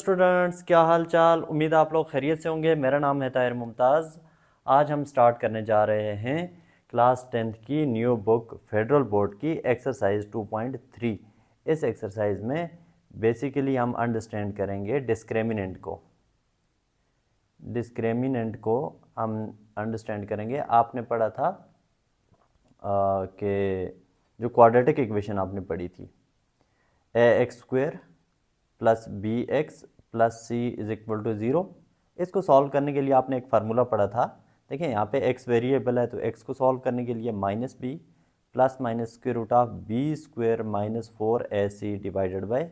Students, क्या हाल चाल। उम्मीद आप लोग खैरियत से होंगे। मेरा नाम है ताहिर मुमताज़। आज हम स्टार्ट करने जा रहे हैं क्लास 10th की न्यू बुक फेडरल बोर्ड की एक्सरसाइज 2.3। इस एक्सरसाइज में बेसिकली हम अंडरस्टैंड करेंगे डिस्क्रिमिनेंट को हम अंडरस्टैंड करेंगे। आपने पढ़ा था कि जो क्वाड्रेटिक इक्वेशन आपने पढ़ी थी, ax² plus bx plus c is equal to 0। इसको सॉल्व करने के लिए आपने एक फार्मूला पढ़ा था। देखिए यहाँ पे x वेरिएबल है, तो x को सॉल्व करने के लिए minus B plus minus square root of b square minus 4ac divided by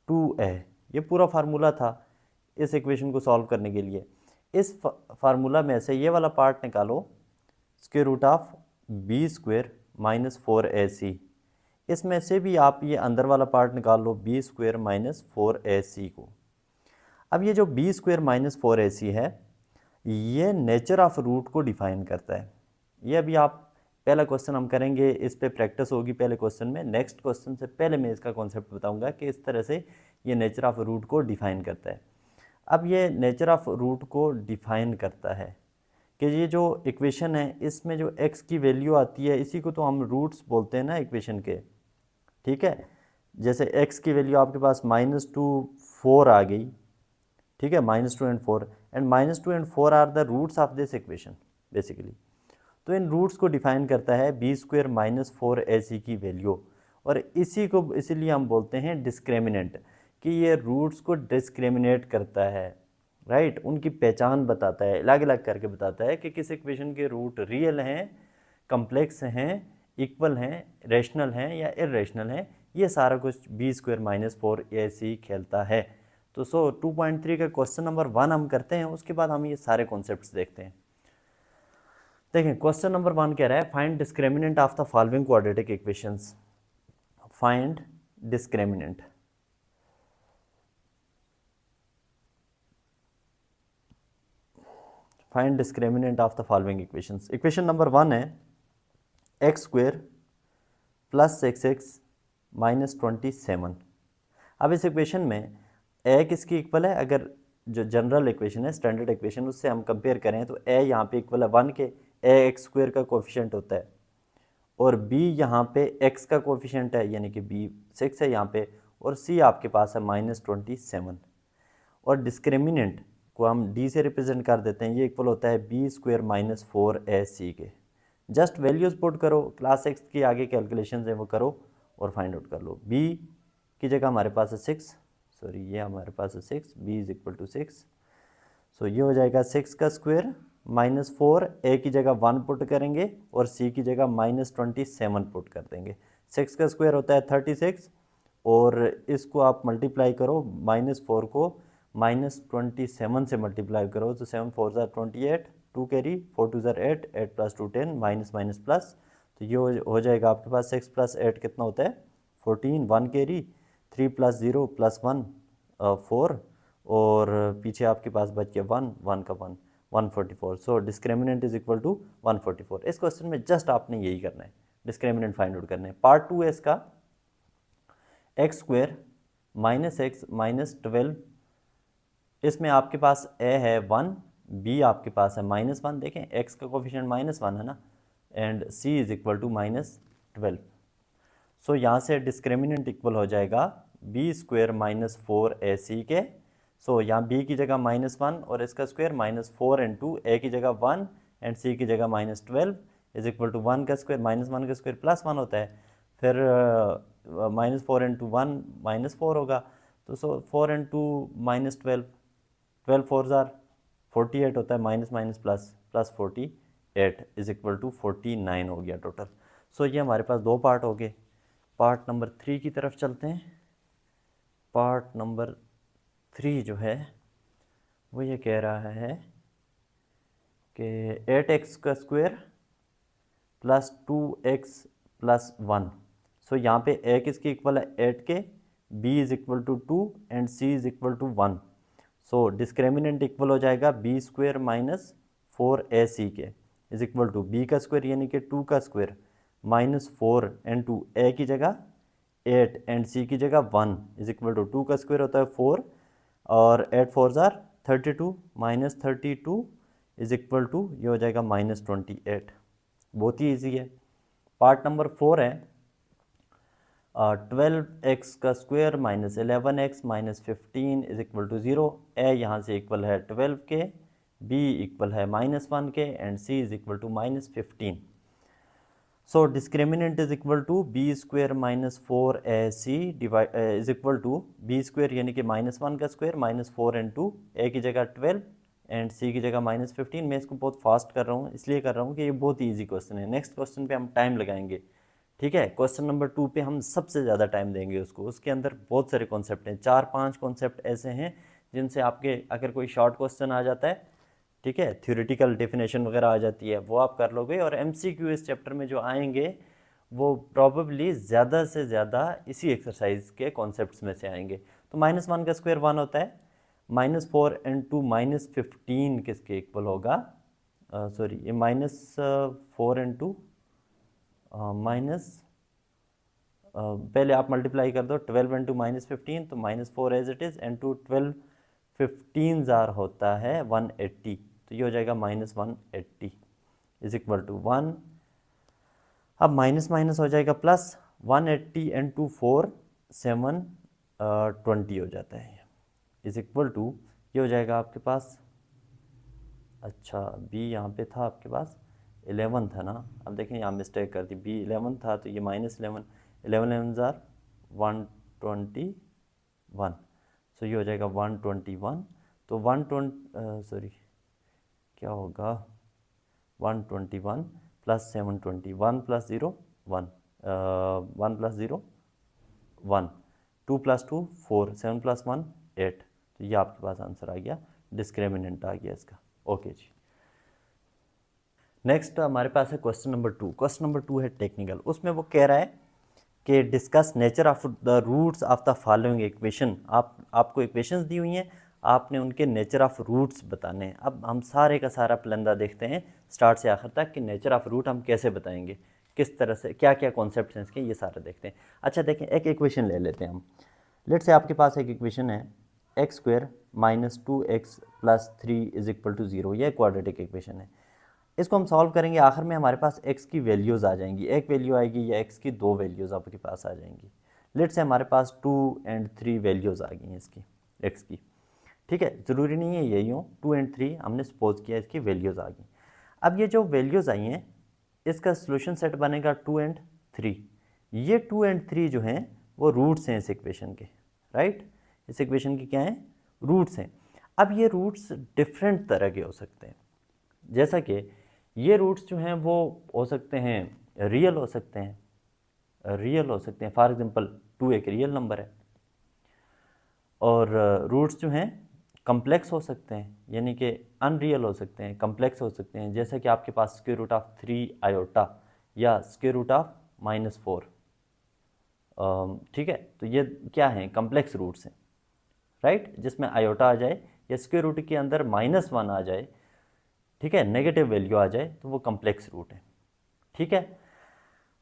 2a, ये पूरा फार्मूला था इस इक्वेशन को सॉल्व करने के लिए। इस फार्मूला में से ये वाला पार्ट निकालो, square root of b square minus 4ac। इसमें से भी आप ये अंदर वाला पार्ट निकाल लो, बी स्क्वायर माइनस 4ac को। अब ये जो बी स्क्वायर माइनस 4ac है, ये नेचर ऑफ रूट को डिफाइन करता है। ये अभी आप पहला क्वेश्चन हम करेंगे, इस पे प्रैक्टिस होगी पहले क्वेश्चन में। नेक्स्ट क्वेश्चन से पहले मैं इसका कॉन्सेप्ट बताऊंगा कि इस तरह से ये नेचर ऑफ रूट को डिफाइन करता है। अब ये नेचर ऑफ रूट को डिफाइन करता है कि ये जो इक्वेशन है, इसमें जो x की वैल्यू आती है, इसी को तो हम रूट्स बोलते हैं ना इक्वेशन के। ठीक है, जैसे x की वैल्यू आपके पास -2 4 आ गई। ठीक है, -2 and 4, and -2 and 4 are the roots of this equation basically. तो इन रूट्स को डिफाइन करता है बी स्क्वायर माइनस 4ac की वैल्यू, और इसी को इसीलिए हम बोलते हैं डिस्क्रिमिनेंट, कि ये रूट्स को डिस्क्रिमिनेट करता है। राइट, उनकी पहचान बताता है, अलग अलग करके बताता है कि किस इक्वेशन के रूट रियल हैं, कम्प्लेक्स हैं, इक्वल हैं, रेशनल हैं या इरेशनल हैं। ये सारा कुछ बी स्क्वायर माइनस 4ac खेलता है। तो 2.3 का क्वेश्चन नंबर 1 हम करते हैं, उसके बाद हम ये सारे कॉन्सेप्ट्स देखते हैं। देखें, क्वेश्चन नंबर 1 कह रहा है find discriminant of the following quadratic equations. Find discriminant. Find discriminant of the following equations. Equation number 1 है x² प्लस 6x माइनस 27। अब इस इक्वेशन में a किसकी इक्वल है? अगर जो जनरल इक्वेशन है, स्टैंडर्ड इक्वेशन, उससे हम कंपेयर करें तो a यहाँ पे इक्वल है 1 के, a x² का कोफिशिएंट होता है, और b यहाँ पे x का कोफिशिएंट है, यानी कि b 6 है यहाँ पे, और c आपके पास है -27। और डिस्क्रिमिनेंट को हम d से रिप्रेजेंट कर देते हैं, ये इक्वल होता है बी स्क्वायर माइनस 4ac के। जस्ट वैल्यूज़ पुट करो, क्लास 6 की आगे कैलकुलेशन है वो करो और फाइंड आउट कर लो। b की जगह हमारे पास है 6, सॉरी ये हमारे पास है 6, b इज इक्वल टू 6। सो ये हो जाएगा 6 का स्क्वायर माइनस 4, a की जगह 1 पुट करेंगे और c की जगह -27 पुट कर देंगे। 6 का स्क्वायर होता है 36, और इसको आप मल्टीप्लाई करो, -4 को -27 से मल्टीप्लाई करो तो 7 4 ज़ार 28, 2 कैरी, 4 2 ज़ार 8, 8 प्लस 2 10, माइनस माइनस प्लस, तो ये हो जाएगा आपके पास 6 प्लस 8 कितना होता है 14, 1 कैरी, 3 प्लस 0 प्लस 1 4, और पीछे आपके पास बच गया 1, 1 का 1, 144। सो डिस्क्रिमिनेंट इज इक्वल टू 144। इस क्वेश्चन में जस्ट आपने यही करना है, डिस्क्रिमिनेंट फाइंड आउट करना है। पार्ट 2 है इसका, x² माइनस एक्स माइनस 12। इसमें आपके पास a है 1, b आपके पास है -1। देखें x का कोफिशिएंट -1 है ना, and c is equal to -12। So यहाँ से डिस्क्रिमिनेंट इक्वल हो जाएगा बी स्क्वायर माइनस 4ac के। सो यहाँ b की जगह -1 और इसका स्क्वायर -4 इंटू a की जगह 1 एंड c की जगह -12 इज इक्वल टू 1 का स्क्वायर -1 का स्क्वायर +1 होता है, फिर -4 इंटू 1 -4 होगा, तो 4 इंटू -12, 12 4 ज़ार 48 होता है, minus minus plus plus 48 is equal to 49 हो गया टोटल। सो ये हमारे पास दो पार्ट हो गए। पार्ट नंबर 3 की तरफ चलते हैं। पार्ट नंबर 3 जो है वो ये कह रहा है कि 8x का स्क्वायर प्लस 2x प्लस 1। सो यहाँ पे a किसकी इक्वल है 8 के, b is equal to 2 and c is equal to 1। So discriminant equal हो जाएगा बी स्क्वायर माइनस 4ac के इज इक्वल टू b का स्क्वायर यानी कि 2 का स्क्वायर -4 एंड 2, a की जगह 8 एंड c की जगह 1 इज इक्वल टू 2 का स्क्वायर होता है 4 और 8 4 ज़ार 32 माइनस 32 इज इक्वल टू ये हो जाएगा -28। बहुत ही ईजी है। पार्ट नंबर 4 है 12x का square minus 11x minus 15 is equal to 0। A यहाँ से इक्वल है 12 के, b इक्वल है -1 के and c is equal to -15। So discriminant is equal to B square minus 4ac divide is equal to B square यानी कि -1 का square minus 4 into ए की जगह 12 एंड सी की जगह -15। मैं इसको बहुत फास्ट कर रहा हूँ, इसलिए कर रहा हूँ कि ये बहुत ईजी क्वेश्चन है। नेक्स्ट क्वेश्चन पे हम टाइम लगाएंगे, ठीक है। क्वेश्चन नंबर 2 पे हम सबसे ज़्यादा टाइम देंगे उसको। उसके अंदर बहुत सारे कॉन्सेप्ट हैं, 4-5 कॉन्सेप्ट ऐसे हैं जिनसे आपके अगर कोई शॉर्ट क्वेश्चन आ जाता है, ठीक है, थ्योरेटिकल डेफिनेशन वगैरह आ जाती है, वो आप कर लोगे। और MCQ इस चैप्टर में जो आएंगे वो प्रॉबेबली ज़्यादा से ज़्यादा इसी एक्सरसाइज के कॉन्सेप्ट्स में से आएंगे। तो -1 का स्क्वायर 1 होता है, -4 इंटू -15 किसके इक्वल होगा, सॉरी ये -4 इंटू पहले आप मल्टीप्लाई कर दो 12 इंटू -15 तो -4 एज इट इज़ इंटू 12 15 ज़ार होता है 180, तो ये हो जाएगा -180 इज इक्वल टू 1। अब माइनस माइनस हो जाएगा प्लस, 180 इंटू 4 720 हो जाता है इज इक्वल टू ये हो जाएगा आपके पास, अच्छा बी यहाँ पे था आपके पास 11 था ना, अब देखें यहाँ मिस्टेक कर दी, बी 11 था तो ये -11, 11 ज़ार 121, सो ये हो जाएगा 121। तो 120 सॉरी क्या होगा 121 plus 720, 1 plus 0 1, 1 plus 0 1, 2 plus 2 4, 7 plus 1 8, तो ये आपके पास आंसर आ गया, डिस्क्रिमिनेंट आ गया इसका। ओके जी, नेक्स्ट हमारे पास है क्वेश्चन नंबर 2। क्वेश्चन नंबर 2 है टेक्निकल, उसमें वो कह रहा है कि discuss nature of the roots of the following equation. आपको इक्वेशंस दी हुई हैं, आपने उनके नेचर ऑफ रूट्स बताने हैं। अब हम सारे का सारा प्लंदा देखते हैं स्टार्ट से आखिर तक कि नेचर ऑफ रूट हम कैसे बताएंगे, किस तरह से, क्या क्या कॉन्सेप्ट हैं इसके, ये सारे देखते हैं। अच्छा देखें, एक इक्वेशन ले लेते हैं हम। लेट से आपके पास एक इक्वेशन है x square minus 2x plus 3 is equal to 0, यह क्वाड्रेटिक इक्वेशन है। इसको हम सॉल्व करेंगे, आखिर में हमारे पास x की वैल्यूज़ आ जाएंगी, एक वैल्यू आएगी या x की दो वैल्यूज़ आपके पास आ जाएंगी। लेट से हमारे पास 2 और 3 वैल्यूज़ आ गई हैं इसकी x की, ठीक है, ज़रूरी नहीं है यही हो, 2 और 3 हमने सपोज किया इसकी वैल्यूज़ आ गई। अब ये जो वैल्यूज़ आई हैं इसका सोल्यूशन सेट बनेगा 2 और 3। ये 2 और 3 जो हैं वो रूट्स हैं इस इक्वेशन के, राइट, इस इक्वेशन की क्या हैं, रूट्स हैं। अब ये रूट्स डिफरेंट तरह के हो सकते हैं, जैसा कि ये रूट्स जो हैं वो हो सकते हैं रियल हो सकते हैं, रियल हो सकते हैं, फॉर एग्जांपल 2 एक रियल नंबर है। और रूट्स जो हैं कम्प्लेक्स हो सकते हैं, यानी कि अनरियल हो सकते हैं, कम्प्लेक्स हो सकते हैं, जैसे कि आपके पास स्क्वायर रूट ऑफ 3 आयोटा या स्क्वायर रूट ऑफ -4, ठीक है, तो ये क्या हैं, कम्प्लेक्स रूट्स हैं, राइट, जिसमें आयोटा आ जाए या स्क्वायर रूट के अंदर -1 आ जाए, ठीक है, नेगेटिव वैल्यू आ जाए तो वो कम्प्लेक्स रूट है, ठीक है।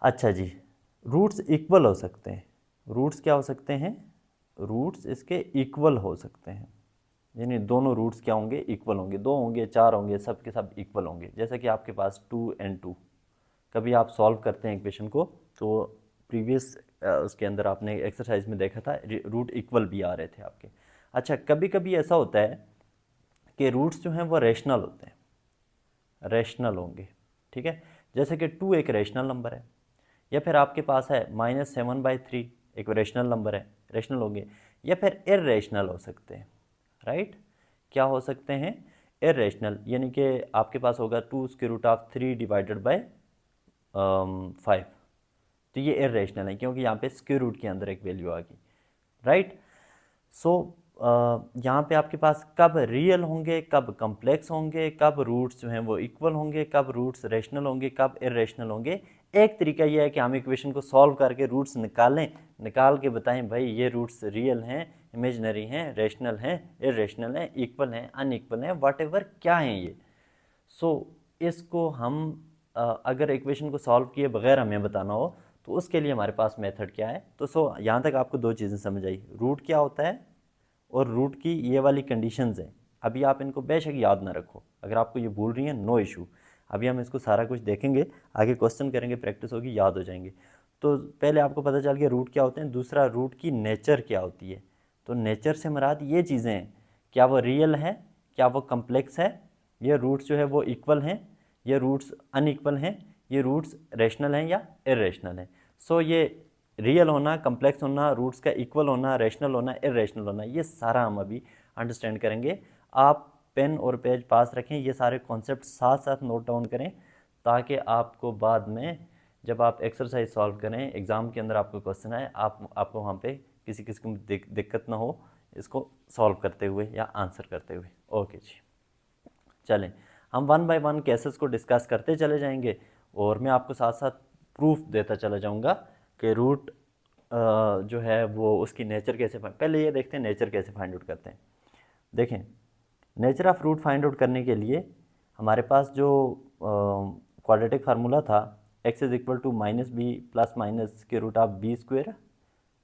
अच्छा जी, रूट्स इक्वल हो सकते हैं, रूट्स क्या हो सकते हैं, रूट्स इसके इक्वल हो सकते हैं, यानी दोनों रूट्स क्या होंगे, इक्वल होंगे, 2 होंगे 4 होंगे, सब के सब इक्वल होंगे। जैसे कि आपके पास 2 और 2, कभी आप सॉल्व करते हैं इक्वेशन को तो प्रीवियस उसके अंदर आपने एक्सरसाइज में देखा था रूट इक्वल भी आ रहे थे आपके। अच्छा, कभी कभी ऐसा होता है कि रूट्स जो हैं वो रेशनल होते हैं, रेशनल होंगे, ठीक है, जैसे कि 2 एक रेशनल नंबर है, या फिर आपके पास है -7/3 एक रेशनल नंबर है, रेशनल होंगे, या फिर इर्रेशनल हो सकते हैं, राइट, क्या हो सकते हैं, इर्रेशनल, यानी कि आपके पास होगा 2 square root of 3 divided by 5, तो ये इर्रेशनल है क्योंकि यहाँ पे स्क्वायर रूट के अंदर एक वैल्यू आ गई, राइट। सो यहाँ पे आपके पास कब रियल होंगे, कब कम्प्लेक्स होंगे, कब रूट्स जो हैं वो इक्वल होंगे, कब रूट्स रेशनल होंगे, कब इरेशनल होंगे। एक तरीका यह है कि हम इक्वेशन को सॉल्व करके रूट्स निकालें, निकाल के बताएं भाई ये रूट्स रियल हैं, इमेजनरी हैं, रेशनल हैं, इरेशनल हैं, इक्वल हैं, अनइक्वल हैं, व्हाटएवर क्या हैं ये। सो इसको हम अगर इक्वेशन को सॉल्व किए बगैर हमें बताना हो तो उसके लिए हमारे पास मेथड क्या है। तो यहाँ तक आपको दो चीज़ें समझ आई, रूट क्या होता है और रूट की ये वाली कंडीशंस हैं। अभी आप इनको बेशक याद ना रखो, अगर आपको ये भूल रही हैं नो इशू, अभी हम इसको सारा कुछ देखेंगे, आगे क्वेश्चन करेंगे, प्रैक्टिस होगी, याद हो जाएंगे। तो पहले आपको पता चल गया रूट क्या होते हैं, दूसरा रूट की नेचर क्या होती है। तो नेचर से मुराद ये चीज़ें हैं, क्या वो रियल है, क्या वो कम्प्लेक्स है, ये रूट्स जो है वो इक्वल हैं, ये रूट्स अनइक्वल हैं, ये रूट्स रैशनल हैं या इरेशनल हैं। सो ये रियल होना, कम्प्लेक्स होना, रूट्स का इक्वल होना, रैशनल होना, इरेशनल होना, ये सारा हम अभी अंडरस्टैंड करेंगे। आप पेन और पेज पास रखें, ये सारे कॉन्सेप्ट साथ साथ नोट डाउन करें, ताकि आपको बाद में जब आप एक्सरसाइज सॉल्व करें, एग्ज़ाम के अंदर आपको क्वेश्चन आए, आपको वहाँ पे किसी किस्म की दिक्कत ना हो इसको सॉल्व करते हुए या आंसर करते हुए। ओके जी, चलें हम वन बाय वन केसेस को डिस्कस करते चले जाएंगे और मैं आपको साथ साथ प्रूफ देता चला जाऊंगा कि रूट जो है वो उसकी नेचर कैसे पहले ये देखते हैं नेचर कैसे फाइंड आउट करते हैं। देखें, nature of root find out करने के लिए हमारे पास जो क्वाड्रेटिक फार्मूला था, x is equal to minus B plus minus के root of b square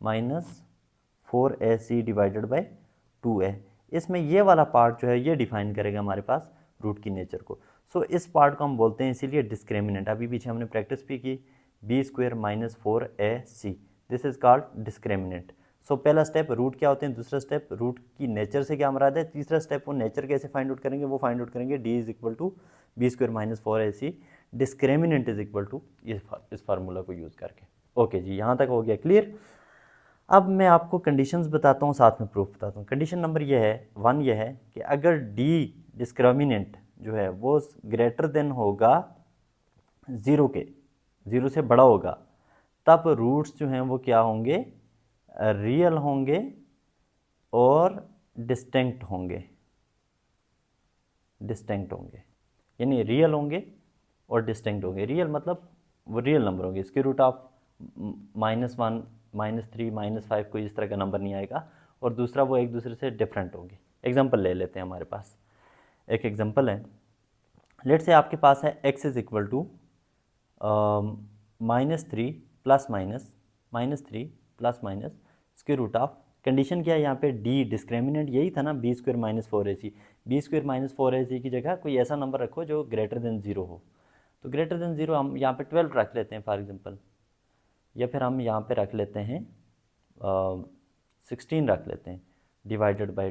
minus 4ac divided by 2a, इसमें ये वाला पार्ट जो है ये डिफाइन करेगा हमारे पास रूट की नेचर को। सो इस पार्ट को हम बोलते हैं इसीलिए डिस्क्रिमिनेंट। अभी पीछे हमने प्रैक्टिस भी की, b square minus 4ac, this is called discriminant. So पहला स्टेप रूट क्या होते हैं, दूसरा स्टेप रूट की नेचर से क्या मुराद है, तीसरा स्टेप वो नेचर कैसे फाइंड आउट करेंगे, वो फाइंड आउट करेंगे D is equal to B square minus 4ac, discriminant is equal to इस फार्मूला को यूज़ करके। ओके जी, यहाँ तक हो गया क्लियर। अब मैं आपको कंडीशंस बताता हूँ, साथ में प्रूफ बताता हूँ। कंडीशन नंबर ये है, 1 ये है कि अगर डी डिस्क्रिमिनेंट जो है वो ग्रेटर देन होगा 0 के, 0 से बड़ा होगा, तब रूट्स जो हैं वो क्या होंगे, रियल होंगे और डिस्टिंक्ट होंगे। डिस्टिंक्ट होंगे यानी रियल होंगे और डिस्टिंक्ट होंगे। रियल मतलब वो रियल नंबर होंगे, इसके रूट ऑफ -1 -3 -5 कोई इस तरह का नंबर नहीं आएगा, और दूसरा वो एक दूसरे से डिफरेंट होंगे। एग्जांपल ले लेते हैं, हमारे पास एक एग्जांपल है। लेट से आपके पास है x is equal to -3 plus -3 plus minus square root of, condition क्या है यहाँ पे, डी डिस्क्रिमिनेंट यही था ना, b square minus 4ac, b square minus 4ac की जगह कोई ऐसा नंबर रखो जो ग्रेटर देन 0 हो। तो ग्रेटर देन 0 हम यहाँ पे 12 रख लेते हैं फॉर एग्जांपल, या फिर हम यहाँ पे रख लेते हैं 16 रख लेते हैं, डिवाइडेड बाई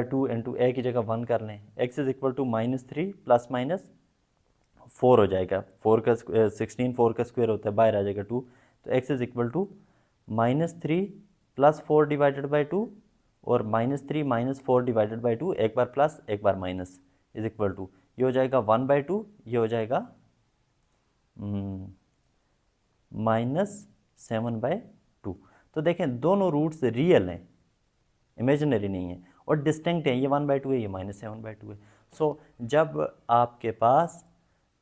2 इंटू ए की जगह 1 कर लें। x is equal to -3 plus minus 4 हो जाएगा, 4 का 16 4 का स्क्वायर होता है, बाहर आ जाएगा 2, तो x is equal to -3 plus 4 divided by 2 और -3 माइनस 4 डिवाइडेड बाई 2, एक बार प्लस एक बार माइनस, इज इक्वल टू ये हो जाएगा 1/2, ये हो जाएगा -7/2। तो देखें दोनों रूट्स रियल हैं, इमेजिनरी नहीं है, और डिस्टिंक्ट है, ये 1/2 है, ये -7/2 है। सो जब आपके पास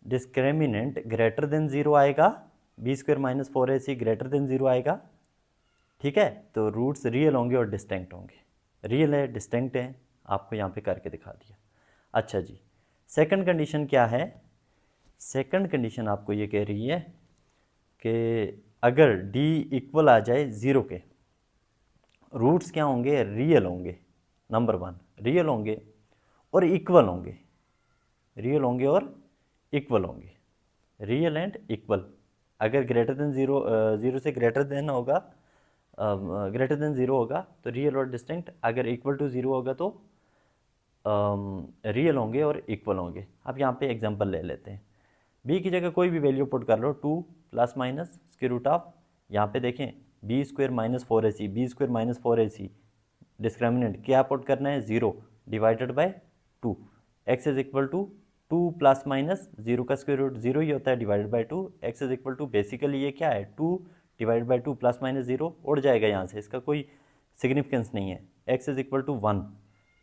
डिस्क्रिमिनेंट ग्रेटर देन 0 आएगा, b square minus 4ac greater than 0 आएगा, ठीक है, तो रूट्स रियल होंगे और डिस्टिंक्ट होंगे। रियल है, डिस्टिंक्ट है, आपको यहाँ पे करके दिखा दिया। अच्छा जी, सेकंड कंडीशन क्या है, सेकंड कंडीशन आपको ये कह रही है कि अगर d इक्वल आ जाए 0 के, रूट्स क्या होंगे, रियल होंगे। नंबर 1 रियल होंगे और इक्वल होंगे, रियल होंगे और इक्वल होंगे, रियल एंड इक्वल। अगर ग्रेटर देन 0, 0 से ग्रेटर देन होगा, ग्रेटर देन 0 होगा तो रियल और डिस्टिंक्ट, अगर इक्वल टू 0 होगा तो रियल होंगे और इक्वल होंगे। अब यहाँ पे एग्जांपल ले लेते हैं, b की जगह कोई भी वैल्यू पुट कर लो, 2 plus minus square root of, यहाँ पे देखें b square minus 4ac, b square minus 4ac, discriminant क्या पुट करना है, 0 divided by 2, x is equal to 2 plus minus 0 का स्क्वायर रूट 0 ही होता है, divided by 2, x is equal to basically ये क्या है, 2 डिवाइडेड बाय 2 प्लस माइनस 0 उड़ जाएगा यहाँ से, इसका कोई सिग्निफिकेंस नहीं है, x इज इक्वल टू 1,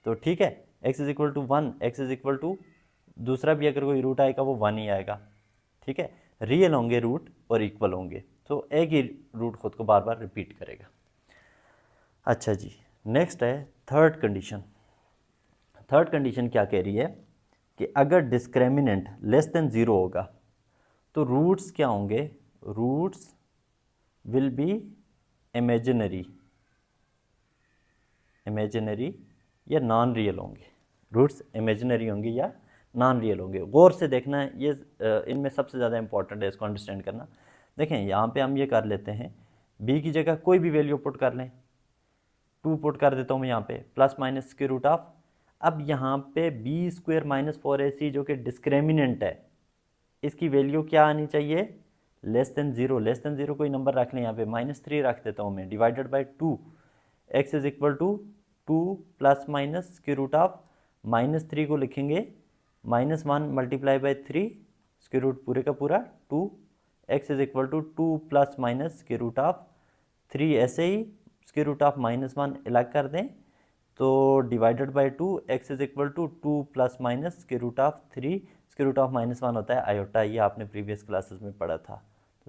तो ठीक है, x is equal to 1, x is equal to दूसरा भी अगर कोई रूट आएगा वो 1 ही आएगा, ठीक है, रियल होंगे रूट और इक्वल होंगे, तो एक ही रूट खुद को बार बार रिपीट करेगा। अच्छा जी, नेक्स्ट है थर्ड कंडीशन। थर्ड कंडीशन क्या कह रही है कि अगर डिस्क्रिमिनेंट लेस देन 0 होगा तो रूट्स क्या होंगे, roots will be imaginary, imaginary या नॉन रियल होंगे, रूट्स इमेजिनरी होंगे या नॉन रियल होंगे। गौर से देखना है, ये इनमें सबसे ज़्यादा इंपॉर्टेंट है इसको अंडरस्टैंड करना। देखें यहाँ पे हम ये कर लेते हैं, बी की जगह कोई भी वैल्यू पुट कर लें, 2 पुट कर देता हूँ मैं यहाँ पे, plus minus square root of, अब यहाँ पे बी स्क्वायर माइनस 4ac जो कि डिस्क्रिमिनेंट है, इसकी वैल्यू क्या आनी चाहिए, less than zero. Less than zero कोई नंबर रख लें, यहाँ पे -3 रख देता हूँ मैं, divided by 2, x is equal to 2 plus minus square root of -3 को लिखेंगे -1 मल्टीप्लाई बाई 3 स्क्वायर रूट पूरे का पूरा 2, x is equal to 2 plus minus square root of 3, ऐसे ही स्क्वायर रूट ऑफ -1 अलग कर दें तो divided by 2, x is equal to 2 plus minus square root of 3, square root of -1 होता है आयोटा, ये आपने प्रीवियस क्लासेस में पढ़ा था।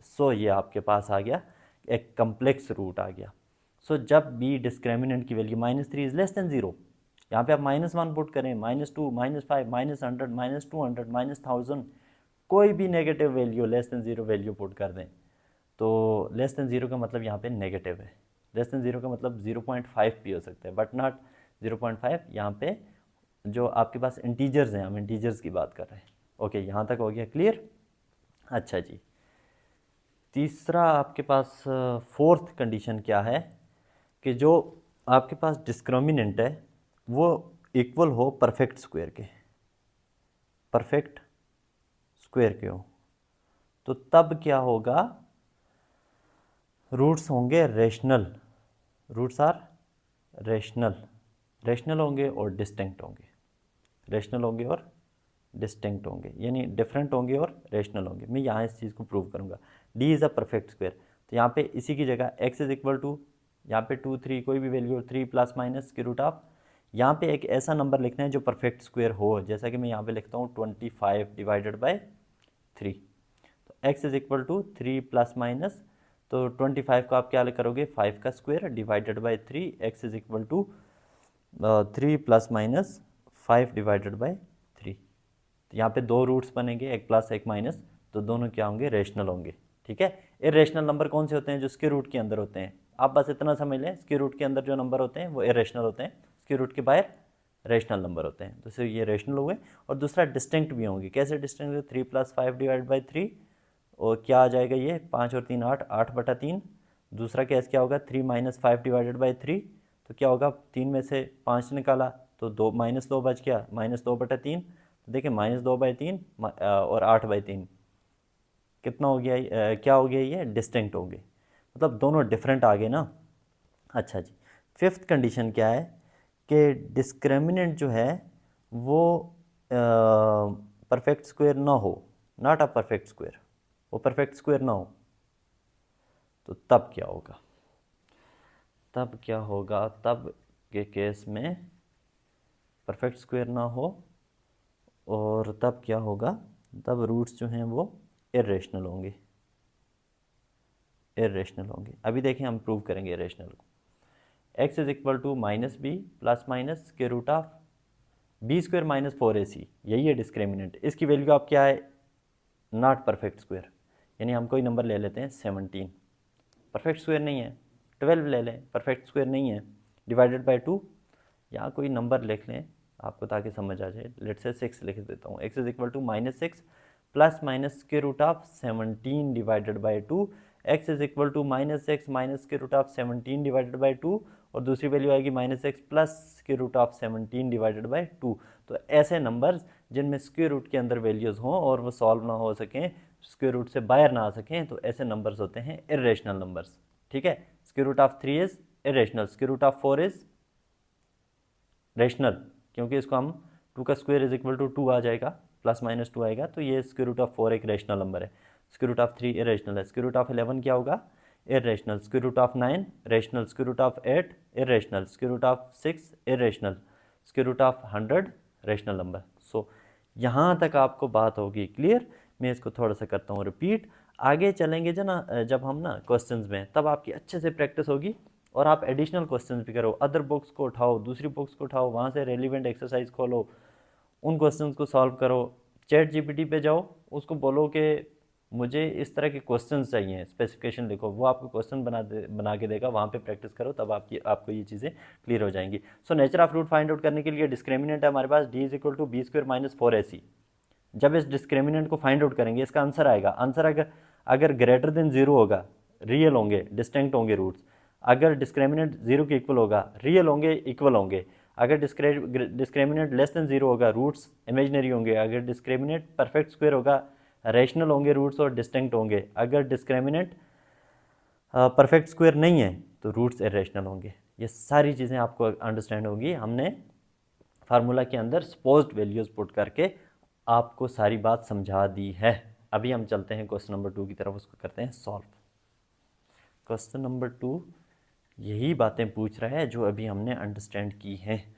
तो ये आपके पास आ गया, एक कम्प्लेक्स रूट आ गया। जब बी डिस्क्रिमिनेंट की वैल्यू -3 इज लेस देन 0, यहाँ पे आप -1 पुट करें, -2, -5, -100, -200, -1000, कोई भी negative value less than 0 value put कर दें, तो लेस देन 0 का मतलब यहाँ पे नेगेटिव है, लेस देन 0 का मतलब 0.5 भी हो सकता है, बट नॉट 0.5। यहाँ पे जो आपके पास इंटीजर्स हैं, हम इंटीजर्स की बात कर रहे हैं। ओके, यहाँ तक हो गया क्लियर। अच्छा जी, तीसरा आपके पास फोर्थ कंडीशन क्या है कि जो आपके पास डिस्क्रिमिनेंट है वो इक्वल हो परफेक्ट स्क्वायर के, परफेक्ट स्क्वायर के हो, तो तब क्या होगा, रूट्स होंगे rational, roots are rational, rational होंगे और डिस्टिंक्ट होंगे, रेशनल होंगे और डिस्टिंक्ट होंगे, यानी डिफरेंट होंगे और रेशनल होंगे। मैं यहाँ इस चीज़ को प्रूव करूँगा। D is a perfect square, तो यहाँ पे इसी की जगह एक्स इज इक्वल टू, यहाँ पे 2, 3 कोई भी value 3 plus minus square root of, यहाँ पे एक ऐसा नंबर लिखना है जो परफेक्ट स्क्वायर हो, जैसा कि मैं यहाँ पे लिखता हूँ 25 डिवाइडेड बाई 3, तो x is equal to 3 plus minus, तो 25 को आप क्या करोगे, 5 का square divided by 3, x is equal to 3 plus minus 5 divided by 3। तो यहाँ पे दो रूट्स बनेंगे, एक प्लस एक माइनस, तो दोनों क्या होंगे, रेशनल होंगे। ठीक है, इरेशनल नंबर कौन से होते हैं, जो स्क्वायर रूट के अंदर होते हैं। आप बस इतना समझ लें, स्क्वायर रूट के अंदर जो नंबर होते हैं वो इरेशनल होते हैं, स्क्वायर रूट के बाहर रेशनल नंबर होते हैं। तो सिर्फ ये रेशनल हुए, और दूसरा डिस्टिंक्ट भी होंगे। कैसे डिस्टिंक्ट, 3 प्लस 5 डिवाइड बाई 3, और क्या आ जाएगा ये, 5 और 3 8, 8/3। दूसरा केस क्या होगा, 3 माइनस 5 डिवाइडेड बाई 3, तो क्या होगा, 3 में से 5 निकाला तो 2 -2 बच गया, -2/3। तो देखिए -2/3 और 8/3 कितना हो गया, क्या हो गया, ये डिस्टिंक्ट हो गए, मतलब दोनों डिफरेंट आ गए ना। अच्छा जी, फिफ्थ कंडीशन क्या है कि डिस्क्रिमिनेंट जो है वो परफेक्ट स्क्वायर ना हो, नॉट अ परफेक्ट स्क्वायर, वो परफेक्ट स्क्वायर ना हो, तो तब क्या होगा, तब क्या होगा, तब के केस में परफेक्ट स्क्वायर ना हो, और तब क्या होगा, तब रूट्स जो हैं वो इरेशनल होंगे, इरेशनल होंगे। अभी देखें, हम प्रूव करेंगे इरेशनल को। X is equal to -b plus minus square root of b square minus 4ac, यही है डिस्क्रिमिनेंट। इसकी वैल्यू आप क्या है, नॉट परफेक्ट स्क्वायर, यानी हम कोई नंबर ले लेते हैं 17, परफेक्ट स्क्वायर नहीं है, 12 ले लें, परफेक्ट स्क्वायर नहीं है, डिवाइडेड बाई 2, यहाँ कोई नंबर लिख लें आपको ताकि समझ आ जाए, लेट से 6 लिख देता हूँ। X is equal to -6 plus minus square root of 17 divided by 2, x is equal to -6 minus square root of 17 divided by 2, और दूसरी वैल्यू आएगी -6 plus square root of 17 divided by 2। तो ऐसे नंबर्स जिनमें स्क्वायर रूट के अंदर values हों और वो सॉल्व ना हो सकें, स्क्वायर रूट से बाहर ना आ सकें, तो ऐसे नंबर्स होते हैं इरेशनल नंबर्स। ठीक है, square root of 3 is irrational, square root of 4 is rational, क्योंकि इसको हम 2 का स्क्वायर इज इक्वल टू 2 आ जाएगा, प्लस माइनस 2 आएगा, तो ये स्क्वायर रूट ऑफ 4 एक रेशनल नंबर है। स्क्वायर रूट ऑफ 3 इरेशनल है, स्क्वायर रूट ऑफ 11 क्या होगा, irrational, square root of 9 rational, square root of 8 irrational, square root of 6 irrational, square root of 100 rational number. So यहाँ तक आपको बात होगी क्लियर। मैं इसको थोड़ा सा करता हूँ रिपीट, आगे चलेंगे जब हम ना क्वेश्चंस में, तब आपकी अच्छे से प्रैक्टिस होगी, और आप एडिशनल क्वेश्चंस भी करो, अदर बुक्स को उठाओ, दूसरी बुक्स को उठाओ, वहाँ से रेलिवेंट एक्सरसाइज खोलो, उन क्वेश्चंस को सॉल्व करो, चैट जीपीटी पे जाओ, उसको बोलो कि मुझे इस तरह के क्वेश्चन चाहिए, स्पेसिफिकेशन लिखो, वो आपको क्वेश्चन बना के देगा, वहाँ पे प्रैक्टिस करो, तब आपको ये चीज़ें क्लियर हो जाएंगी। So nature of root find out करने के लिए डिस्क्रिमिनेंट है हमारे पास d equal to B square minus 4ac। जब इस डिस्क्रिमिनेंट को फाइंड आउट करेंगे इसका आंसर आएगा। आंसर अगर ग्रेटर देन जीरो होगा, रियल होंगे, डिस्टिंक्ट होंगे रूट्स। अगर डिस्क्रिमिनेंट जीरो के इक्वल होगा, रियल होंगे, इक्वल होंगे। अगर डिस्क्रिमिनेंट लेस देन जीरो होगा, रूट्स इमेजिनरी होंगे। अगर डिस्क्रिमिनेंट परफेक्ट स्क्वायर होगा, रैशनल होंगे रूट्स और डिस्टिंक्ट होंगे। अगर डिस्क्रिमिनेंट परफेक्ट स्क्वायर नहीं है तो रूट्स इरेशनल होंगे। ये सारी चीज़ें आपको अंडरस्टैंड होगी। हमने फार्मूला के अंदर सपोज्ड वैल्यूज़ पुट करके आपको सारी बात समझा दी है। अभी हम चलते हैं क्वेश्चन नंबर 2 की तरफ, उसको करते हैं सॉल्व। क्वेश्चन नंबर 2 यही बातें पूछ रहा है जो अभी हमने अंडरस्टैंड की हैं।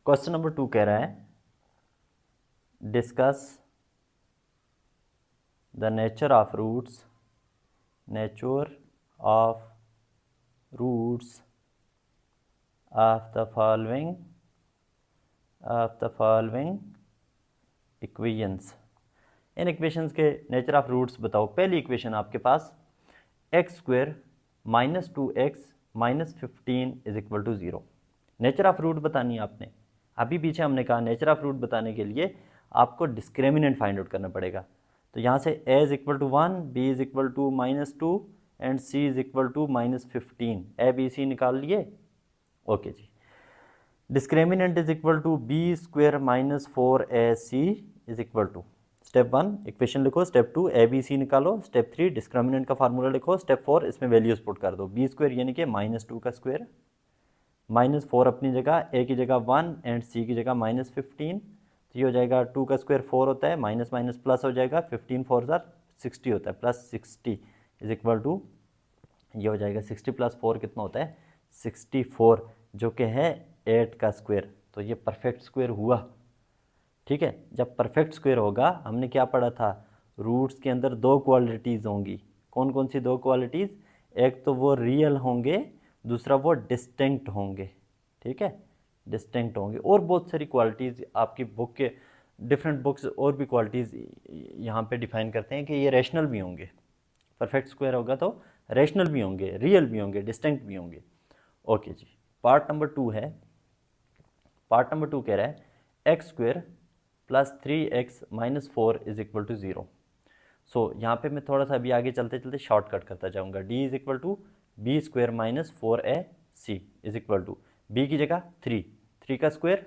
क्वेश्चन नंबर 2 कह रहा है discuss the nature of roots of the following equations। इन इक्वेशंस के नेचर ऑफ रूट्स बताओ। पहली इक्वेशन आपके पास x square minus 2x minus 15 is equal to 0। Nature of root बतानी है आपने। अभी पीछे हमने कहा नेचर ऑफ रूट बताने के लिए आपको डिस्क्रिमिनेंट फाइंड आउट करना पड़ेगा। तो यहाँ से a is equal to 1, b is equal to minus 2 and c is equal to minus 15। a b c निकाल लिए। ओके जी। Discriminant is equal to B square minus 4ac is equal to, step 1 equation लिखो, step 2 a B c निकालो, step 3 discriminant का formula लिखो, step 4 इसमें values put कर दो। बी स्क्वायर यानी कि माइनस 2 का स्क्वायर, माइनस 4 अपनी जगह, ए की जगह 1 एंड सी की जगह माइनस 15। तो ये हो जाएगा 2 का स्क्वायर 4 होता है, माइनस माइनस प्लस हो जाएगा, 15 4 60 होता है, प्लस 60 इज इक्वल टू, ये हो जाएगा 60 प्लस 4 कितना होता है 64, जो कि है 8 का स्क्वायर। तो ये परफेक्ट स्क्वायर हुआ। ठीक है, जब परफेक्ट स्क्वायर होगा, हमने क्या पढ़ा था, रूट्स के अंदर दो क्वालिटीज़ होंगी। कौन कौन सी दो क्वालिटीज़? एक तो वो रियल होंगे, दूसरा वो डिस्टिंक्ट होंगे। ठीक है, डिस्टिंक्ट होंगे। और बहुत सारी क्वालिटीज़ आपकी बुक के डिफरेंट बुक्स और भी क्वालिटीज़ यहाँ पे डिफाइन करते हैं कि ये रैशनल भी होंगे। परफेक्ट स्क्वायर होगा तो रैशनल भी होंगे, रियल भी होंगे, डिस्टिंक्ट भी होंगे। ओके जी, पार्ट नंबर 2 है। पार्ट नंबर 2 कह रहा है x square plus 3x minus 4 is equal to 0। So यहाँ पे मैं थोड़ा सा अभी आगे चलते चलते शॉर्टकट करता जाऊँगा। d is equal to B square minus 4ac is equal to b की जगह 3 का square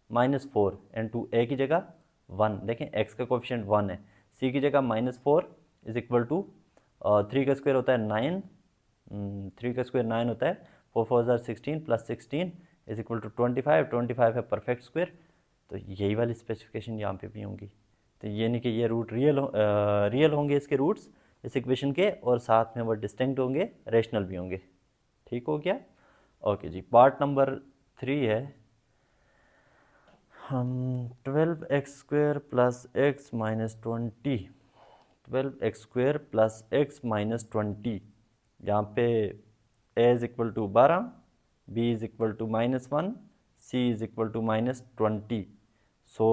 minus 4 into a की जगह 1। देखें x का कोफिशिएंट 1 है, c की जगह माइनस 4 इज इक्वल टू 3 का स्क्वायर होता है 9, 3 का स्क्वायर 9 होता है, 4 4 16 प्लस 16 इज इक्वल टू 25 है परफेक्ट स्क्वायर। तो यही वाली स्पेसिफिकेशन यहाँ पे भी होंगी। तो ये नहीं कि ये रूट रियल होंगे इसके रूट्स इस इक्वेशन के, और साथ में वो डिस्टिंक्ट होंगे, रैशनल भी होंगे। ठीक हो गया? ओके जी, पार्ट नंबर 3 है। हम 12x square plus x minus 20, 12x square plus x minus 20, यहाँ पे a is equal to 12, b is equal to minus 1, c is equal to minus 20। So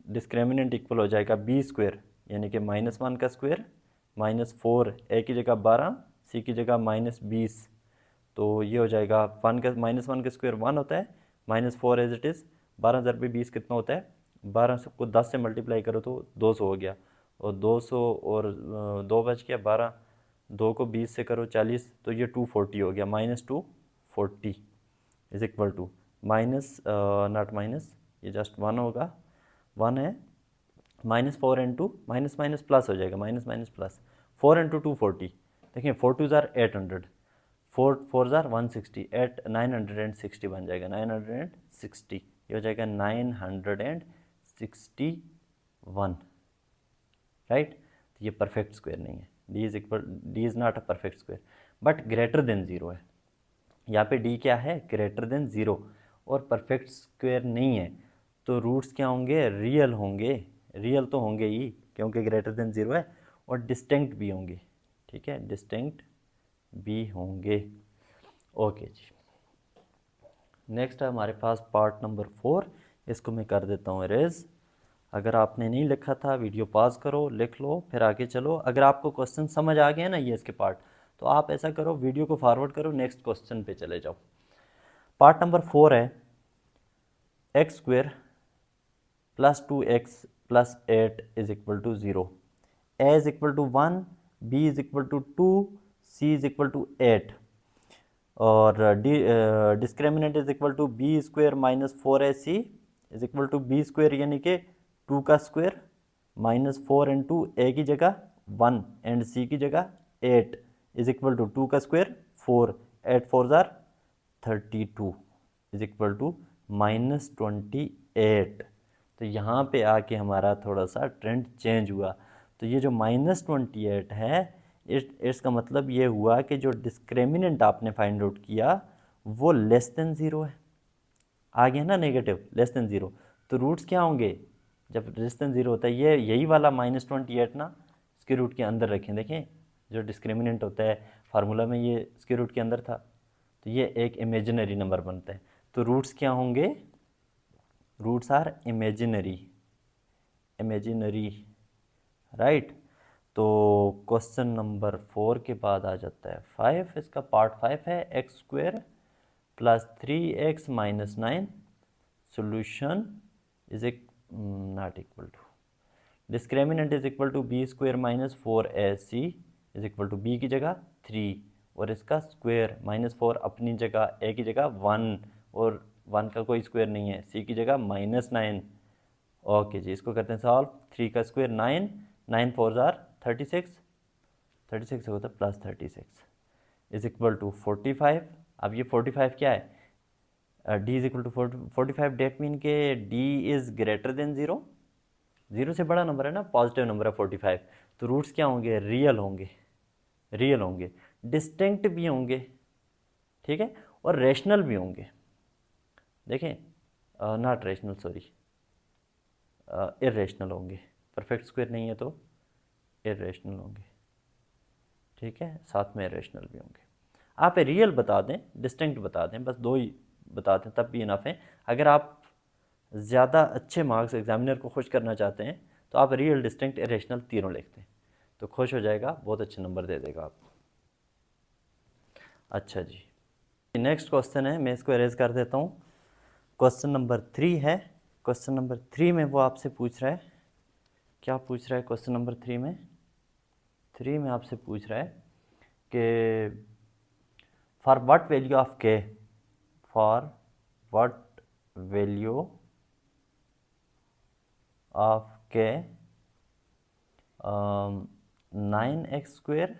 discriminant equal हो जाएगा बी स्क्वायर यानी कि minus 1 का square minus 4, A की जगह 12, सी की जगह माइनस 20। तो ये हो जाएगा माइनस 1 का स्क्वायर 1 होता है, माइनस 4 एज इट इज़, 12 ज़रबे 20 कितना होता है, 12 को 10 से मल्टीप्लाई करो तो 200 हो गया, और 200 और 2 बच गया 12, 2 को 20 से करो 40, तो ये 240 हो गया, minus 240 is equal to minus not minus, ये जस्ट 1 होगा, 1 है, minus 4 into minus minus plus हो जाएगा, माइनस माइनस प्लस 4 इंटू 240। देखिए 4 2 ज़ार 800, 4 4 ज़ार 160, 8 960 बन जाएगा, 960, ये हो जाएगा 961, राइट। तो ये परफेक्ट स्क्वायर नहीं है, D is not a perfect square but greater than zero है। यहाँ पे डी क्या है, ग्रेटर देन ज़ीरो, और परफेक्ट स्क्वायर नहीं है, तो रूट्स क्या होंगे, रियल होंगे। रियल तो होंगे ही क्योंकि ग्रेटर देन ज़ीरो है, और डिस्टिंक्ट भी होंगे। ठीक है, डिस्टिंक्ट भी होंगे। ओके जी, नेक्स्ट है हमारे पास पार्ट नंबर 4, इसको मैं कर देता हूँ इरेज। अगर आपने नहीं लिखा था वीडियो पॉज करो, लिख लो, फिर आगे चलो। अगर आपको क्वेश्चन समझ आ गए ना ये इसके पार्ट, तो आप ऐसा करो वीडियो को फॉरवर्ड करो, नेक्स्ट क्वेश्चन पे चले जाओ। पार्ट नंबर 4 है x square plus 2x plus 8 is equal to 0, A is equal to 1, b is equal to 2, c is equal to 8 और discriminant is equal to B square minus 4ac is equal to B square यानी कि 2 का square minus 4 into ए की जगह 1 and C की जगह 8 is equal to 2 का square 4, 8 4 जार 32 इज इक्वल टू -28। तो यहाँ पे आके हमारा थोड़ा सा ट्रेंड चेंज हुआ। तो ये जो -28 है इसका मतलब ये हुआ कि जो डिस्क्रिमिनेंट आपने फाइंड आउट किया वो लेस देन 0 है। आ गया ना नेगेटिव लेस देन 0, तो रूट्स क्या होंगे जब लेस देन 0 होता है, ये यही वाला -28 ना इसके रूट के अंदर रखें। देखें जो डिस्क्रिमिनेंट होता है फार्मूला में ये इसके रूट के अंदर था, तो ये एक इमेजिनरी नंबर बनता है। तो रूट्स क्या होंगे, roots are imaginary, imaginary, right. तो क्वेश्चन नंबर 4 के बाद आ जाता है 5, इसका पार्ट 5 है x square plus 3x minus 9 solution is not equal to discriminant is equal to B square minus 4ac is equal to b की जगह 3 और इसका स्क्वेयर -4 अपनी जगह, ए की जगह 1 और 1 का कोई स्क्वेयर नहीं है, सी की जगह -9। ओके जी, इसको करते हैं सॉल्व। 3 का स्क्वेयर 9, 9 4 जार 36, 36 होता है प्लस 36 इज इक्वल टू 45। अब ये 45 क्या है, d is equal to 45, that mean के डी इज़ ग्रेटर देन 0, 0 से बड़ा नंबर है ना, पॉजिटिव नंबर है 45। तो रूट्स क्या होंगे, रियल होंगे, रियल होंगे, डिस्टिंक्ट भी होंगे, ठीक है, और रैशनल भी होंगे। देखें नॉट रैशनल, सॉरी इरेशनल होंगे, परफेक्ट स्क्वायर नहीं है तो इरेशनल होंगे, ठीक है, साथ में इरेशनल भी होंगे। आप रियल बता दें, डिस्टिंक्ट बता दें, बस 2 ही बता दें तब भी इनफ है। अगर आप ज़्यादा अच्छे मार्क्स एग्जामिनर को खुश करना चाहते हैं तो आप रियल, डिस्टिंक्ट, इरेशनल तीनों लिखते हैं तो खुश हो जाएगा, बहुत अच्छे नंबर दे देगा आपको। अच्छा जी, नेक्स्ट क्वेश्चन है, मैं इसको अरेज कर देता हूँ। क्वेश्चन नंबर 3 है। क्वेश्चन नंबर 3 में वो आपसे पूछ रहा है, क्या पूछ रहा है क्वेश्चन नंबर 3 में? 3 में आपसे पूछ रहा है कि for what value of k, for what value of k 9x square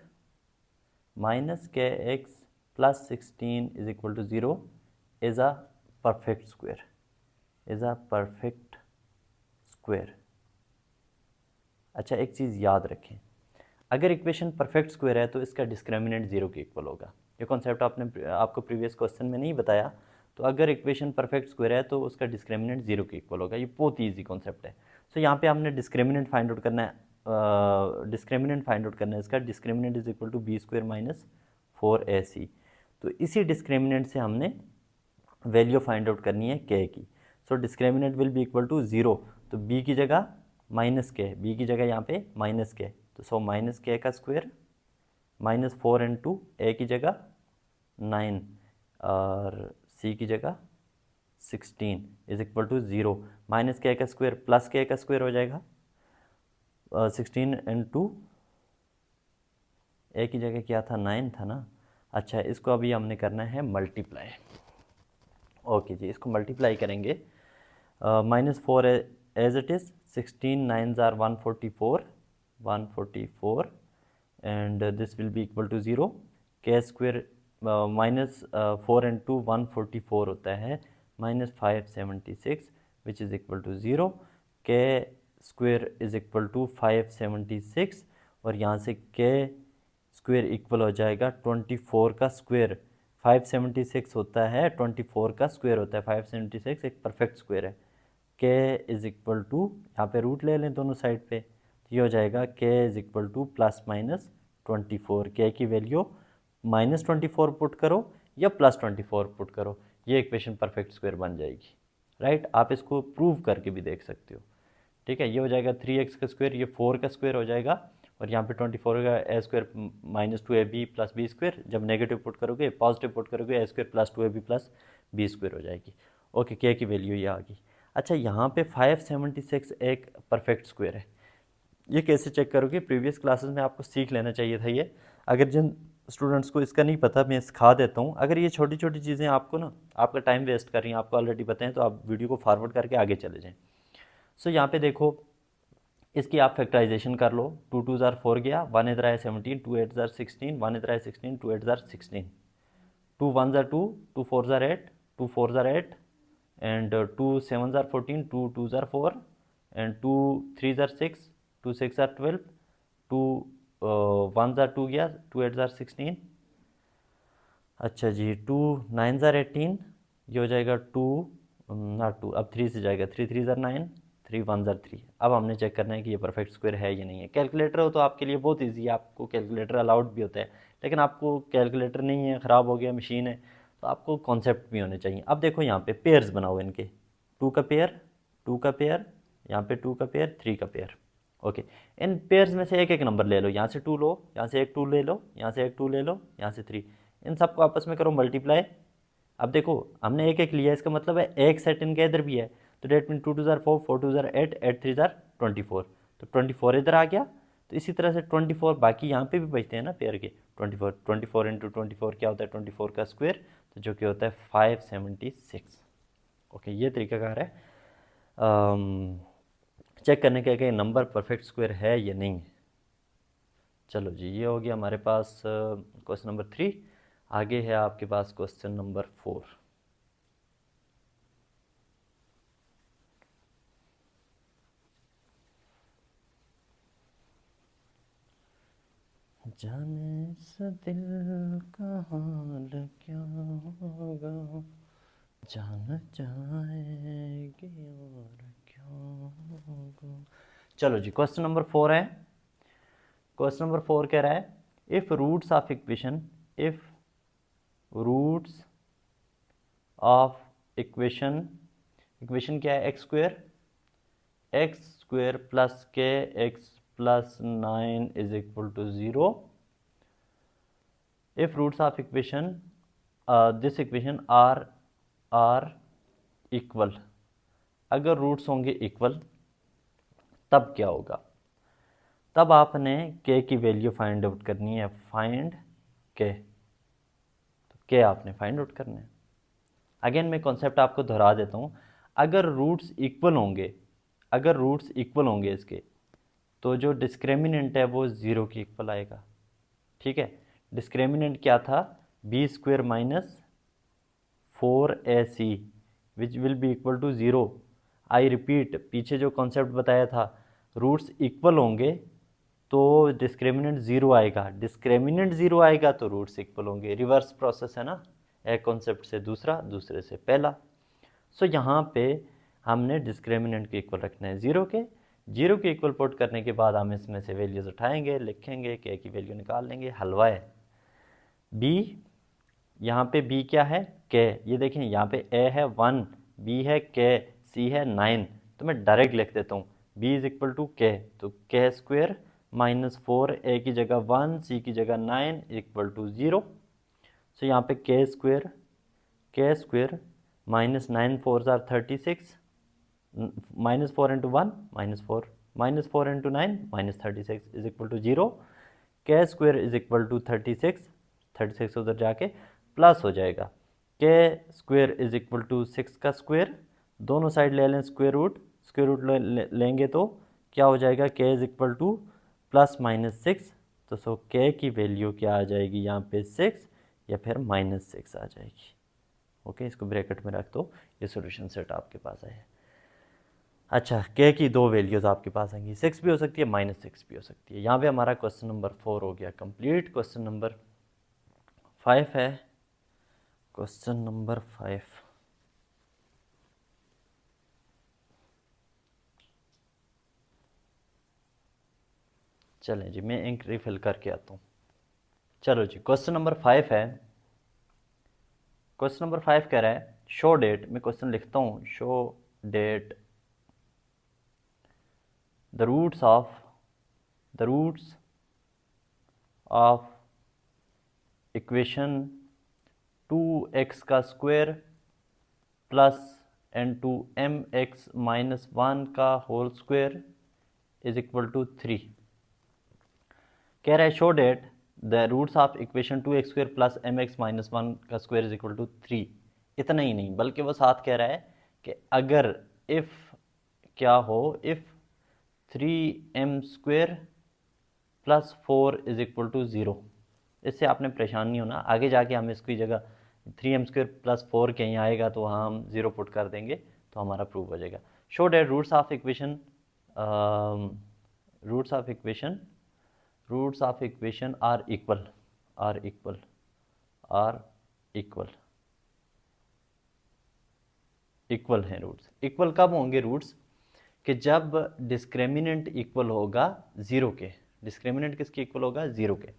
minus k x plus 16 is equal to 0 is a perfect square, is a perfect square. अच्छा एक चीज़ याद रखें, अगर इक्वेशन परफेक्ट स्क्वायर है तो इसका डिस्क्रिमिनेंट 0 के equal होगा। ये कॉन्सेप्ट आपको प्रीवियस क्वेश्चन में नहीं बताया। तो अगर इक्वेशन परफेक्ट स्क्वायर है तो उसका डिस्क्रिमिनेंट 0 के इक्वल होगा। ये बहुत ईजी कॉन्सेप्ट है। सो यहाँ पे हमने डिस्क्रिमिनेंट फाइंड आउट करना है, डिस्क्रिमिनेंट फाइंड आउट करना है इसका। Discriminant is equal to B square minus 4ac। तो इसी डिस्क्रिमिनेंट से हमने वैल्यू फाइंड आउट करनी है के की। So discriminant will be equal to 0, तो बी की जगह माइनस के, बी की जगह यहाँ पे माइनस के, तो सो माइनस के का स्क्वायर माइनस 4 इंटू ए की जगह 9 और सी की जगह 16 इज इक्वल टू 0। माइनस के का स्क्वायर प्लस के का स्क्वायर हो जाएगा 16 इंटू ए की जगह क्या था 9 था ना। अच्छा इसको अभी हमने करना है मल्टीप्लाई। ओके जी, इसको मल्टीप्लाई करेंगे, -4 एज इट इज़, 16 9 जार 144 and this will be equal to 0। K square -4 into 144 होता है -576 विच is equal to 0। K square is equal to 576 और यहाँ से के स्क्वेयर इक्वल हो जाएगा 24 का स्क्वेयर। 576 होता है 24 का स्क्वेयर होता है, 576 एक परफेक्ट स्क्वेयर है। के इज़ इक्वल टू, यहाँ पे रूट ले लें दोनों साइड पे, तो ये हो जाएगा के is equal two plus minus 24। के की वैल्यू -24 पुट करो या +24 पुट करो, ये इक्वेशन परफेक्ट स्क्वायर बन जाएगी, राइट। आप इसको प्रूव करके भी देख सकते हो, ठीक है, ये हो जाएगा 3x का स्क्वायर, ये 4 का स्क्वायर हो जाएगा, और यहाँ पे 24 का a square minus 2ab plus B square, जब नेगेटिव पुट करोगे पॉजिटिव पुट करोगे a square plus 2ab plus B square हो जाएगी। ओके, के की वैल्यू ये आ गई। अच्छा, यहाँ पे 576 एक परफेक्ट स्क्वायर है, ये कैसे चेक करोगे? प्रीवियस क्लासेस में आपको सीख लेना चाहिए था ये। अगर जिन स्टूडेंट्स को इसका नहीं पता, मैं सिखा देता हूँ। अगर ये छोटी छोटी चीज़ें आपको ना आपका टाइम वेस्ट कर रही हैं, आपको ऑलरेडी पता है, तो आप वीडियो को फॉरवर्ड करके आगे चले जाएँ। सो यहाँ पे देखो, इसकी आप फैक्टराइजेशन कर लो। 2 2 ज़ार 4 गया, 1 इधर आया 17, 2 8 ज़ार 16, 1 इधर आया 16, 2 8 ज़ार 16, 2 1 ज़ार 2, 2 4 ज़ार 8, 2 4 ज़ार 8, एंड 2 7 ज़ार 14, 2 2 ज़ार 4, एंड 2 3 ज़ार 6, 2 6 ज़ार 12, 2 1 ज़ार 2 गया, 2 8 ज़ार 16। अच्छा जी, 2 9 ज़ार 18, ये हो जाएगा 2 नॉट 2, अब 3 से जाएगा, 3 3 ज़ार 9, 3 1 ज़ार 3। अब हमने चेक करना है कि ये परफेक्ट स्क्वायर है या नहीं है। कैलकुलेटर हो तो आपके लिए बहुत इजी है, आपको कैलकुलेटर अलाउड भी होता है, लेकिन आपको कैलकुलेटर नहीं है, ख़राब हो गया, मशीन है, तो आपको कॉन्सेप्ट भी होने चाहिए। अब देखो यहाँ पे पेयर्स बनाओ इनके, 2 का पेयर, 2 का पेयर, यहाँ पे 2 का पेयर, 3 का पेयर। ओके, इन पेयर्स में से एक एक नंबर ले लो, यहाँ से 2 लो, यहाँ से एक 2 ले लो, यहाँ से एक 2 ले लो, यहाँ से 3, इन सबको आपस में करो मल्टीप्लाई। अब देखो हमने एक एक लिया, इसका मतलब है एक सेट इनके इधर भी है, तो डेट मीन 2 2 ज़ार 4, 4 2 ज़ार 8, 8 3 ज़ार 24, तो 24 इधर आ गया। तो इसी तरह से 24 बाकी यहाँ पे भी बचते हैं ना पेयर के, 24 24 इंटू 24 क्या होता है 24 का स्क्वायर, तो जो कि होता है 576। ओके, ये तरीकाकार है चेक करने का कि नंबर परफेक्ट स्क्वायर है या नहीं है। चलो जी, ये हो गया हमारे पास क्वेश्चन नंबर 3। आगे है आपके पास क्वेश्चन नंबर 4। जाने से दिल का हाल क्या होगा, जान जाएगी और क्या होगा। चलो जी, क्वेश्चन नंबर 4 है। क्वेश्चन नंबर 4 कह रहा है, if roots of equation, if roots of equation, equation क्या है, x square plus k x plus 9 is equal to 0। If roots of equation this equation are equal, अगर रूट्स होंगे इक्वल तब क्या होगा? तब आपने के की वैल्यू फाइंड आउट करनी है, फाइंड के, तो के आपने फाइंड आउट करना है। अगेन मैं कॉन्सेप्ट आपको दोहरा देता हूँ, अगर रूट्स इक्वल होंगे, अगर रूट्स इक्वल होंगे इसके, तो जो डिस्क्रिमिनेंट है वो 0 के इक्वल आएगा। ठीक है, डिस्क्रिमिनेंट क्या था, b square minus 4ac which will be equal to 0। I repeat, पीछे जो कॉन्सेप्ट बताया था, रूट्स इक्वल होंगे तो डिस्क्रिमिनेंट 0 आएगा, डिस्क्रिमिनेंट 0 आएगा तो रूट्स इक्वल होंगे। रिवर्स प्रोसेस है ना, एक कॉन्सेप्ट से दूसरा, दूसरे से पहला। सो यहाँ पे हमने डिस्क्रिमिनेंट के इक्वल रखना है 0 के, 0 के इक्वल पुट करने के बाद हम इसमें से वैल्यूज उठाएंगे, लिखेंगे, के की वैल्यू निकाल लेंगे, हलवा है। बी, यहाँ पे बी क्या है, के, ये देखें यहाँ पे ए है 1, बी है के, सी है 9, तो मैं डायरेक्ट लिख देता हूँ बी इज इक्वल टू के, तो के स्क्वेयर माइनस 4, ए की जगह 1, सी की जगह 9 इक्वल टू 0। सो यहाँ पे के स्क्वेयर माइनस 9 4 ज़ार 36, minus 4 into 1 -4, minus 4 into 9 -36 is equal to 0। K square is equal to 36, 36 उधर जाके प्लस हो जाएगा, के स्क्वेयर इज इक्वल टू 6 का स्क्वेयर, दोनों साइड ले लें स्क्वेयर रूट, स्क्वेयर रूट लेंगे तो क्या हो जाएगा, के is equal two plus minus 6, तो सो के की वैल्यू क्या आ जाएगी यहाँ पे 6 या फिर -6 आ जाएगी। ओके, इसको ब्रैकेट में रख दो, ये सॉल्यूशन सेट आपके पास है। अच्छा, के की दो वैल्यूज़ आपके पास आएंगी, 6 भी हो सकती है, -6 भी हो सकती है। यहाँ पे हमारा क्वेश्चन नंबर 4 हो गया कंप्लीट। क्वेश्चन नंबर 5 है, क्वेश्चन नंबर 5। चलें जी, मैं इंक रिफिल करके आता हूँ। चलो जी, क्वेश्चन नंबर 5 है। क्वेश्चन नंबर 5 कह रहा है, शो डेट, मैं क्वेश्चन लिखता हूँ, show that the roots of equation 2x का स्क्वायर प्लस n2mx माइनस 1 का whole square is equal to 3। कह रहा है show that the roots of equation 2x square plus mx minus 1 का स्क्वायर इज इक्वल टू 3। इतना ही नहीं बल्कि वो साथ कह रहा है कि अगर इफ़ क्या हो, if 3m square plus 4 is equal to 0। इससे आपने परेशान नहीं होना, आगे जाके हम इसकी जगह 3m स्क्वायर प्लस 4 कहीं आएगा तो वहाँ हम 0 पुट कर देंगे तो हमारा प्रूव हो जाएगा। Show that roots of equation are equal हैं। रूट्स इक्वल कब होंगे? रूट्स कि जब डिस्क्रिमिनेंट इक्वल होगा 0 के। डिस्क्रिमिनेंट किसके इक्वल होगा? 0 के।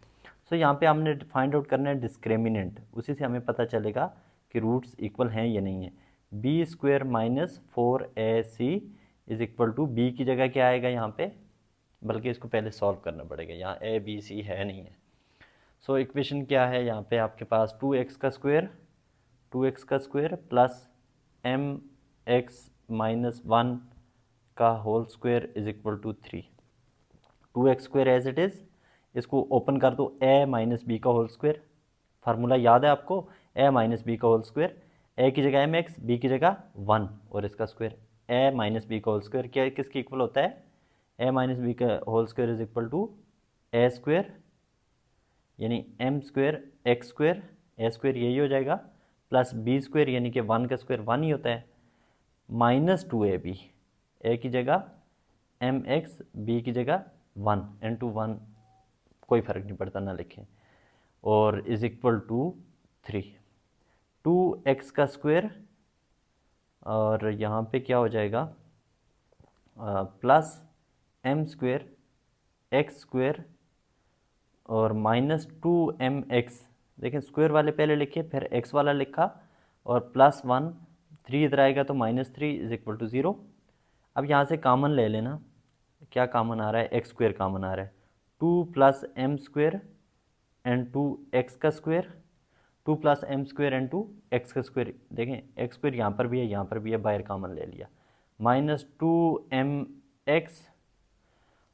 सो यहाँ पे हमने फाइंड आउट करना है डिस्क्रिमिनेंट, उसी से हमें पता चलेगा कि रूट्स इक्वल हैं या नहीं है। B square minus 4ac is equal to, b की जगह क्या आएगा यहाँ पे, बल्कि इसको पहले सॉल्व करना पड़ेगा, यहाँ ए बी सी है नहीं है। सो इक्वेशन क्या है यहाँ पे आपके पास? 2x का स्क्वायर प्लस mx माइनस 1 का whole square is equal to 3। 2x square as it is, इसको ओपन कर दो, a माइनस बी का होल स्क्वायर। फार्मूला याद है आपको? a माइनस बी का होल स्क्वायर, a की जगह mx, b की जगह 1 और इसका स्क्वायर। a माइनस बी का होल स्क्वायर क्या किसके इक्वल होता है? a माइनस बी का whole square is equal to a square, यानी m square x square, a square यही हो जाएगा, प्लस b स्क्वायर यानी कि 1 का स्क्वायर 1 ही होता है, माइनस 2ab, a की जगह mx, b की जगह 1, n2 1 कोई फ़र्क नहीं पड़ता, ना लिखें, और इज इक्वल टू 3। 2x का स्क्वायर और यहाँ पे क्या हो जाएगा? Plus m square x square और माइनस 2mx। देखें स्क्वायर वाले पहले लिखे फिर x वाला लिखा और प्लस 1, 3 इधर आएगा तो माइनस 3 इज इक्वल टू 0। अब यहाँ से कॉमन ले लेना, क्या कॉमन आ रहा है? x स्क्वायर कॉमन आ रहा है, 2 plus m square and 2x का square, 2 plus m square and 2x का स्क्वायर। देखें x स्क्वायर यहाँ पर भी है, यहाँ पर भी है, बाहर कॉमन ले लिया, माइनस 2mx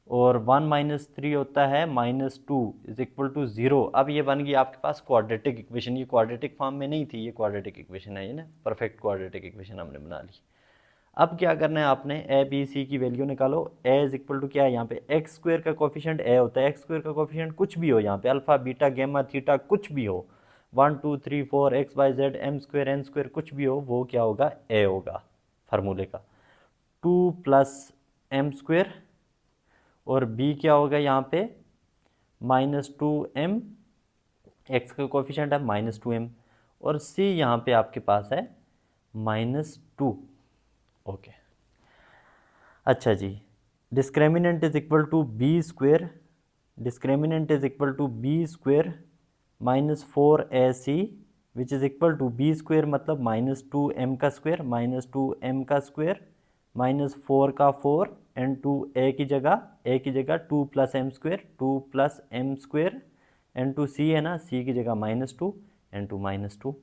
और 1 माइनस 3 होता है माइनस 2 इज इक्वल टू 0। अब ये बन गई आपके पास क्वाड्रेटिक इक्वेशन। ये क्वाड्रेटिक फॉर्म में नहीं थी, ये क्वाड्रेटिक इक्वेशन है, ये ना परफेक्ट क्वाड्रेटिक इक्वेशन हमने बना ली। अब क्या करना है आपने? ए बी सी की वैल्यू निकालो। ए इज इक्वल टू क्या है यहाँ पे? एक्स स्क्वायर का कोफिशिएंट ए होता है, एक्स स्क्वायर का कोफिशिएंट कुछ भी हो यहाँ पे, अल्फा बीटा गेमा थीटा कुछ भी हो, 1 2 3 4 x y z m square n square कुछ भी हो, वो क्या होगा? ए होगा फार्मूले का। 2 प्लस एम स्क्वायर और बी क्या होगा यहाँ पे? माइनस 2m, एक्स का कोफिशिएंट है माइनस 2m, और सी यहाँ पे आपके पास है माइनस 2। ओके, अच्छा जी, discriminant is equal to B square, discriminant is equal to B square minus 4ac which is equal to B square मतलब माइनस 2m का स्क्वायर, माइनस 2m का स्क्वायर माइनस 4 का 4 एंड 2 a की जगह 2 plus m square, 2 plus m square and 2 c है ना, c की जगह माइनस 2 एंड 2 माइनस 2।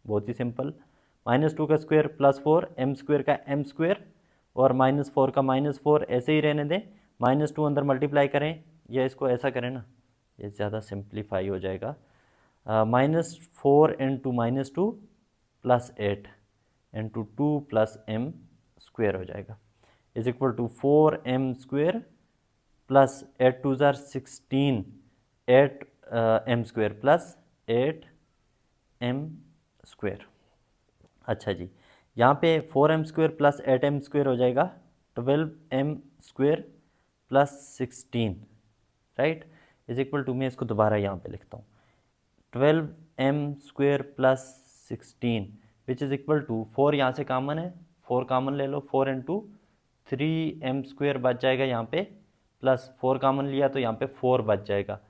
बहुत ही सिंपल, माइनस 2 का स्क्वायर प्लस 4, एम स्क्वायर का एम स्क्वायर और माइनस 4 का माइनस 4, ऐसे ही रहने दें, माइनस 2 अंदर मल्टीप्लाई करें या इसको ऐसा करें ना, ये ज़्यादा सिंप्लीफाई हो जाएगा, minus 4 into minus 2 plus 8 into 2 plus m square हो जाएगा, is equal to 4m square plus 8 2 ज़ार 16, 8m square plus 8m square. अच्छा जी, यहाँ पे 4m square plus 8m square हो जाएगा 12m square plus 16, right, is equal to, मैं इसको दोबारा यहाँ पे लिखता हूँ, 12m square plus 16 which is equal to, 4 यहाँ से कॉमन है, 4 कॉमन ले लो, 4 इंटू 3m स्क्वायर बच जाएगा यहाँ पे, प्लस 4 कॉमन लिया तो यहाँ पे 4 बच जाएगा,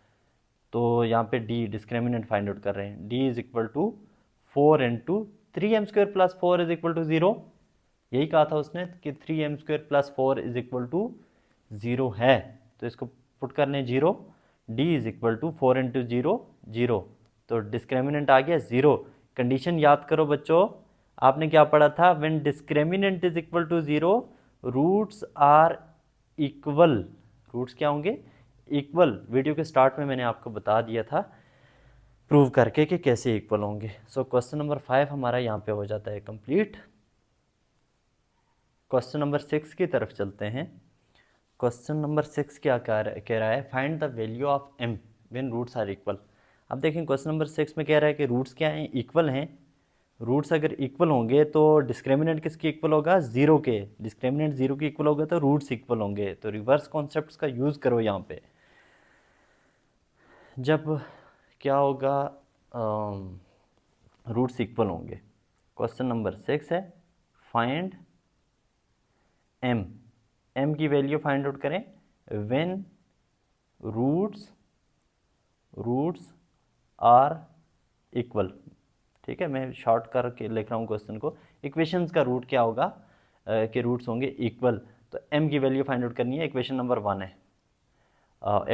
तो यहाँ पे d डिस्क्रिमिनेंट फाइंड आउट कर रहे हैं, d is equal to 4 into 3m square plus 4 is equal to 0। यही कहा था उसने कि 3m square plus 4 is equal to zero है तो इसको पुट करने zero, d is equal to 4 into zero zero, तो डिस्क्रिमिनेंट आ गया ज़ीरो। कंडीशन याद करो बच्चों, आपने क्या पढ़ा था, when discriminant is equal to zero roots are equal. Roots क्या होंगे, इक्वल। वीडियो के स्टार्ट में मैंने आपको बता दिया था प्रूव करके कि कैसे इक्वल होंगे। सो क्वेश्चन नंबर 5 हमारा यहाँ पे हो जाता है कंप्लीट। क्वेश्चन नंबर 6 की तरफ चलते हैं। क्वेश्चन नंबर 6 क्या कह रहा है, find the value of m when roots are equal. अब देखें क्वेश्चन नंबर 6 में कह रहा है कि रूट्स क्या हैं, इक्वल हैं। रूट्स अगर इक्वल होंगे तो डिस्क्रिमिनेंट किसके इक्वल होगा, ज़ीरो के। डिस्क्रिमिनेंट ज़ीरो के इक्वल होगा तो रूट्स इक्वल होंगे। तो रिवर्स कॉन्सेप्ट्स का यूज़ करो यहाँ पे। जब क्या होगा, रूट्स इक्वल होंगे। क्वेश्चन नंबर 6 है, फाइंड m। m की वैल्यू फाइंड आउट करें व्हेन रूट्स आर इक्वल। ठीक है, मैं शॉर्ट करके लिख रहा हूँ क्वेश्चन को। इक्वेशंस का रूट क्या होगा, कि रूट्स होंगे इक्वल। तो m की वैल्यू फाइंड आउट करनी है। इक्वेशन नंबर 1 है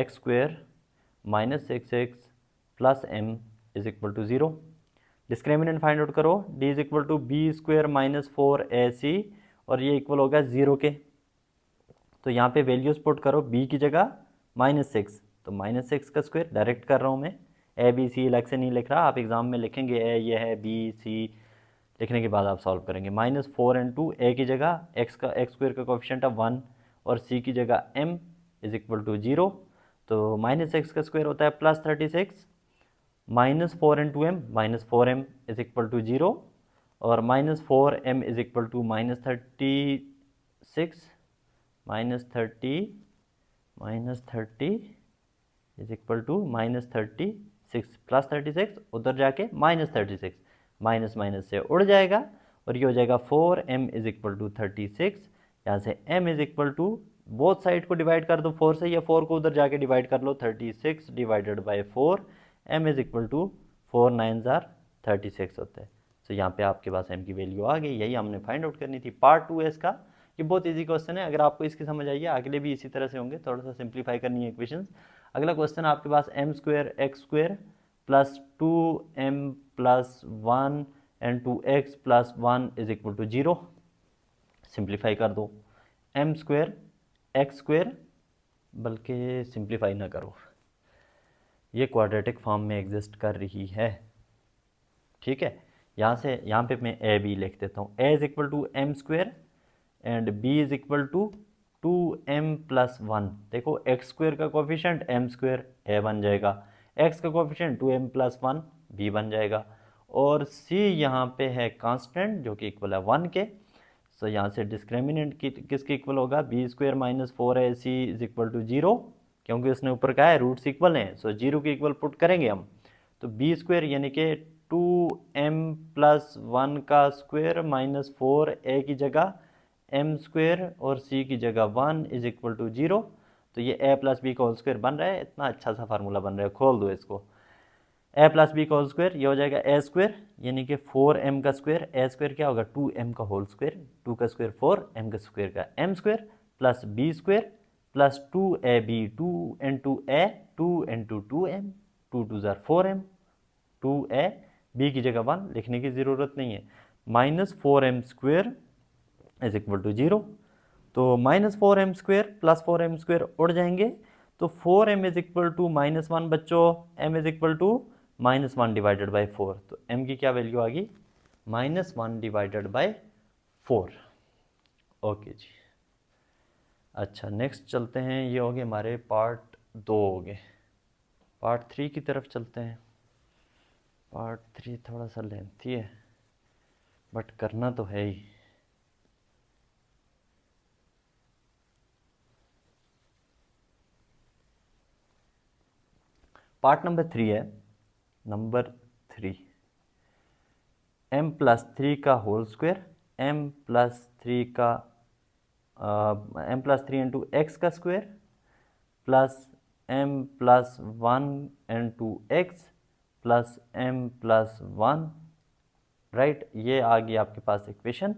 x square minus 6x plus m is equal to 0। Discriminant find out करो, d is equal to B square minus 4ac, और ये इक्वल होगा 0 के। तो यहाँ पे वैल्यूज पुट करो, b की जगह -6, तो -6 का स्क्वायर डायरेक्ट कर रहा हूँ मैं। ए बी सी अलग से नहीं लिख रहा, आप एग्जाम में लिखेंगे ए ये है, बी सी लिखने के बाद आप सॉल्व करेंगे। -4 इंटू ए की जगह एक्स स्क्वायर का कोफिशिएंट है 1, और सी की जगह m इज इक्वल टू 0। तो -6 का स्क्वायर होता है +36, -4 into m -4m is equal to 0, और -4m is equal to -36 -30 is equal to -36 +36, उधर जाके -36, माइनस माइनस से उड़ जाएगा, और ये हो जाएगा 4m इज इक्वल टू 36। यहाँ से m is equal to, both side को डिवाइड कर दो 4 से, या 4 को उधर जाके डिवाइड कर लो, 36 divided by 4, m is equal to 4 9 36 होता है। तो यहाँ पे आपके पास m की वैल्यू आ गई। यही हमने फाइंड आउट करनी थी। पार्ट 2 है इसका, ये बहुत इजी क्वेश्चन है। अगर आपको इसकी समझ आइए, अगले भी इसी तरह से होंगे, थोड़ा सा सिंप्लीफाई करनी है इक्वेशंस। अगला क्वेश्चन आपके पास m square x square plus 2m plus 1 and 2x plus 1 is equal to 0। Simplify कर दो, m स्क्वायर एक्स स्क्वायर, बल्कि सिंप्लीफाई ना करो, ये क्वाड्रेटिक फॉर्म में एग्जिस्ट कर रही है। ठीक है, यहाँ पे मैं ए बी लिख देता हूँ। A is equal to m square and B is equal to 2m plus 1। देखो एक्स स्क्वायर का कोफिशिएंट m स्क्वायर a बन जाएगा, x का कोफिशिएंट 2m प्लस 1 b बन जाएगा, और c यहाँ पे है कांस्टेंट जो कि इक्वल है 1 के। सो यहाँ से डिस्क्रिमिनेंट किसके इक्वल होगा, b square minus 4ac is equal to 0, क्योंकि उसने ऊपर कहा है रूट्स इक्वल हैं। सो 0 के इक्वल पुट करेंगे हम, तो b स्क्वायर यानी कि 2m प्लस 1 का स्क्वायर माइनस 4a की जगह m स्क्वायर और c की जगह 1 इज इक्वल टू 0। तो ये a प्लस बी का होल स्क्वायर बन रहा है। इतना अच्छा सा फार्मूला बन रहा है, खोल दो इसको। a प्लस बी का होल स्क्वायर, ये हो जाएगा a स्क्वायर यानी कि 4m का स्क्वायर। a स्क्वायर क्या होगा, 2m का होल स्क्वायर, 2 का स्क्वायर 4, m का स्क्वायर का m square, plus b square plus 2ab, 2 into a, 2 into 2m, 2 2 ज़ार 4m, 2a, b की जगह 1 लिखने की ज़रूरत नहीं है, -4m square is equal to 0। तो -4m square plus 4m square उड़ जाएंगे, तो 4m इज इक्वल टू -1 बच्चों, m is equal to -1 divided by 4। तो m की क्या वैल्यू आ गई, -1 डिवाइडेड बाई 4। ओके जी, अच्छा नेक्स्ट चलते हैं। ये हो गए हमारे पार्ट 2 हो गए। पार्ट 3 की तरफ चलते हैं। पार्ट 3 थोड़ा सा लेंथी है, बट करना तो है ही। पार्ट नंबर 3 है, नंबर 3, m प्लस 3 का होल स्क्वायर, m प्लस 3 का m प्लस 3 इंटू एक्स का square plus m plus 1 into x plus m plus 1, right. ये आ गई आपके पास इक्वेशन।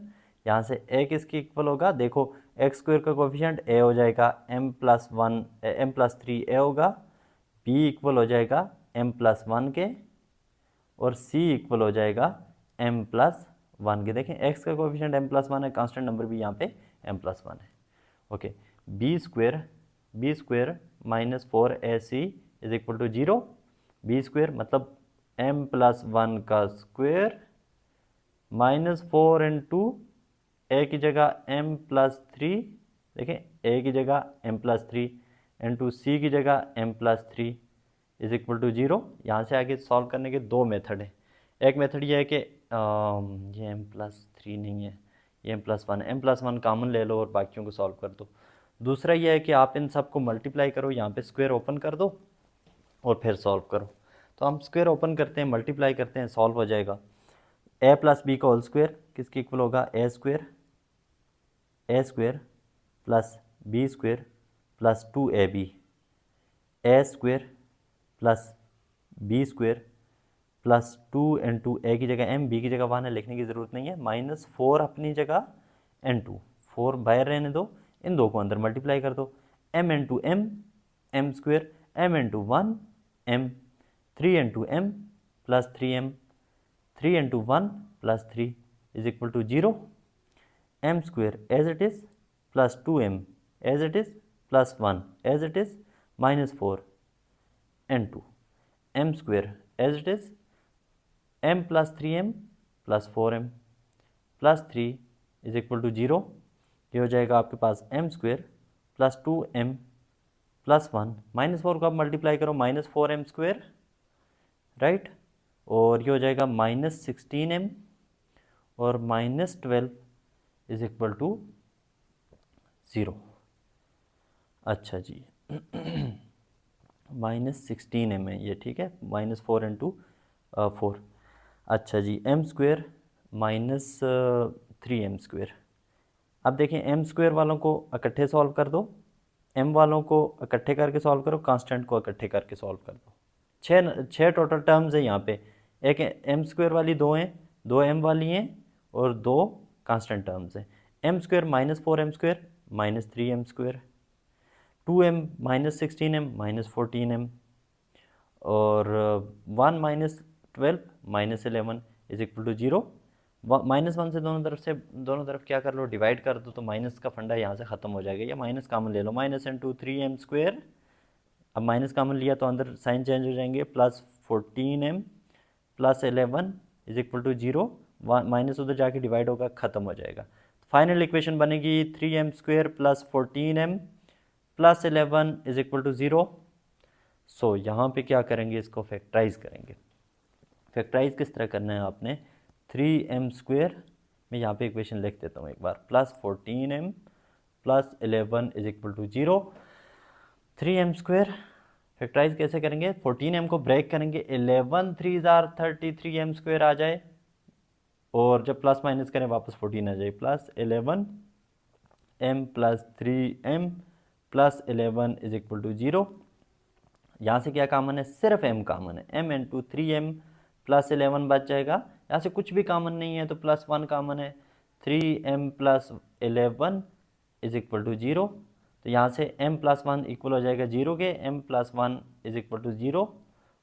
यहाँ से a किसके इक्वल होगा, देखो एक्स स्क्वायर का कोफिशिएंट a हो जाएगा m+3 a होगा, b इक्वल हो जाएगा m+1 के, और c इक्वल हो जाएगा m+1 के। देखें x का कोफिशिएंट m+1 है, कांस्टेंट नंबर भी यहाँ पे m+1 है। Okay, b square minus 4ac is equal to 0। b square मतलब m+1 का स्क्वायर माइनस 4 इंटू a की जगह m+3, देखें a की जगह m+3 इंटू c की जगह m+3 इज इक्वल टू 0। यहाँ से आगे सॉल्व करने के दो मेथड हैं। एक मेथड ये है कि ये m+3 नहीं है, ये m+1 है, m+1 कॉमन ले लो और बाकियों को सॉल्व कर दो। दूसरा ये है कि आप इन सबको मल्टीप्लाई करो, यहाँ पे स्क्वायर ओपन कर दो और फिर सॉल्व करो। तो हम स्क्वायर ओपन करते हैं, मल्टीप्लाई करते हैं, सॉल्व हो जाएगा। a प्लस बी का होल स्क्वायर किसके इक्वल होगा, a square plus b square plus 2ab, a square plus b square plus 2 into ए की जगह m, b की जगह 1 है, लिखने की ज़रूरत नहीं है, माइनस 4 अपनी जगह n2, 4 बाहर रहने दो, इन दो को अंदर मल्टीप्लाई कर दो, m into m square, m into 1 m, 3 into m plus 3m, 3 into 1 plus 3 is equal to 0, m square as it is plus 2m as it is plus 1 as it is minus 4 n2, m square as it is m plus 3m plus 4m plus 3 is equal to 0। ये हो जाएगा आपके पास m square plus 2m plus 1, minus 4 को आप multiply करो, minus 4m square, right, और ये हो जाएगा माइनस 16m और माइनस 12 इज इक्वल टू 0। अच्छा जी माइनस 16m है ये, ठीक है, माइनस 4 इंटू 4। अच्छा जी, m square minus 3m square. अब देखें m स्क्वायर वालों को इकट्ठे सॉल्व कर दो, m वालों को इकट्ठे करके सॉल्व करो, कांस्टेंट को इकट्ठे करके सॉल्व कर दो। छः टोटल टर्म्स है यहाँ पे, एक m स्क्वायर वाली दो हैं, दो m वाली हैं और दो कांस्टेंट टर्म्स हैं। m square minus 4m square minus 3m square, 2m minus 16m minus 14m, और 1 minus 12 minus 11 is equal to 0। Minus 1 से दोनों तरफ क्या कर लो, डिवाइड कर दो, तो माइनस का फंडा यहाँ से ख़त्म हो जाएगा, या माइनस कामन ले लो, माइनस इंटू 3m स्क्वायर, अब माइनस कामन लिया तो अंदर साइन चेंज हो जाएंगे, plus 14m plus 11 is equal to 0, minus उधर जाके डिवाइड होगा, ख़त्म हो जाएगा। फाइनल इक्वेशन बनेगी 3m square plus 14m plus 11 is equal to 0। So यहाँ पे क्या करेंगे, इसको फैक्टराइज करेंगे। फैक्टराइज किस तरह करना है आपने, 3m स्क्वायर, मैं यहाँ पे इक्वेशन लिख देता हूँ एक बार, plus 14m plus 11 is equal to 0, 3m square. Factorise कैसे करेंगे, 14m को ब्रेक करेंगे, 11 3 33m स्क्वायर आ जाए, और जब प्लस माइनस करें वापस 14 आ जाए, plus 11m plus 3m plus 11 is equal to 0। यहाँ से क्या कॉमन है, सिर्फ m कॉमन है, m इंटू 3m प्लस 11 बच जाएगा, यहाँ से कुछ भी कॉमन नहीं है तो प्लस 1 कॉमन है, 3m plus 11 is equal to 0। तो यहाँ से m प्लस 1 इक्वल हो जाएगा 0 के, m plus 1 is equal to 0,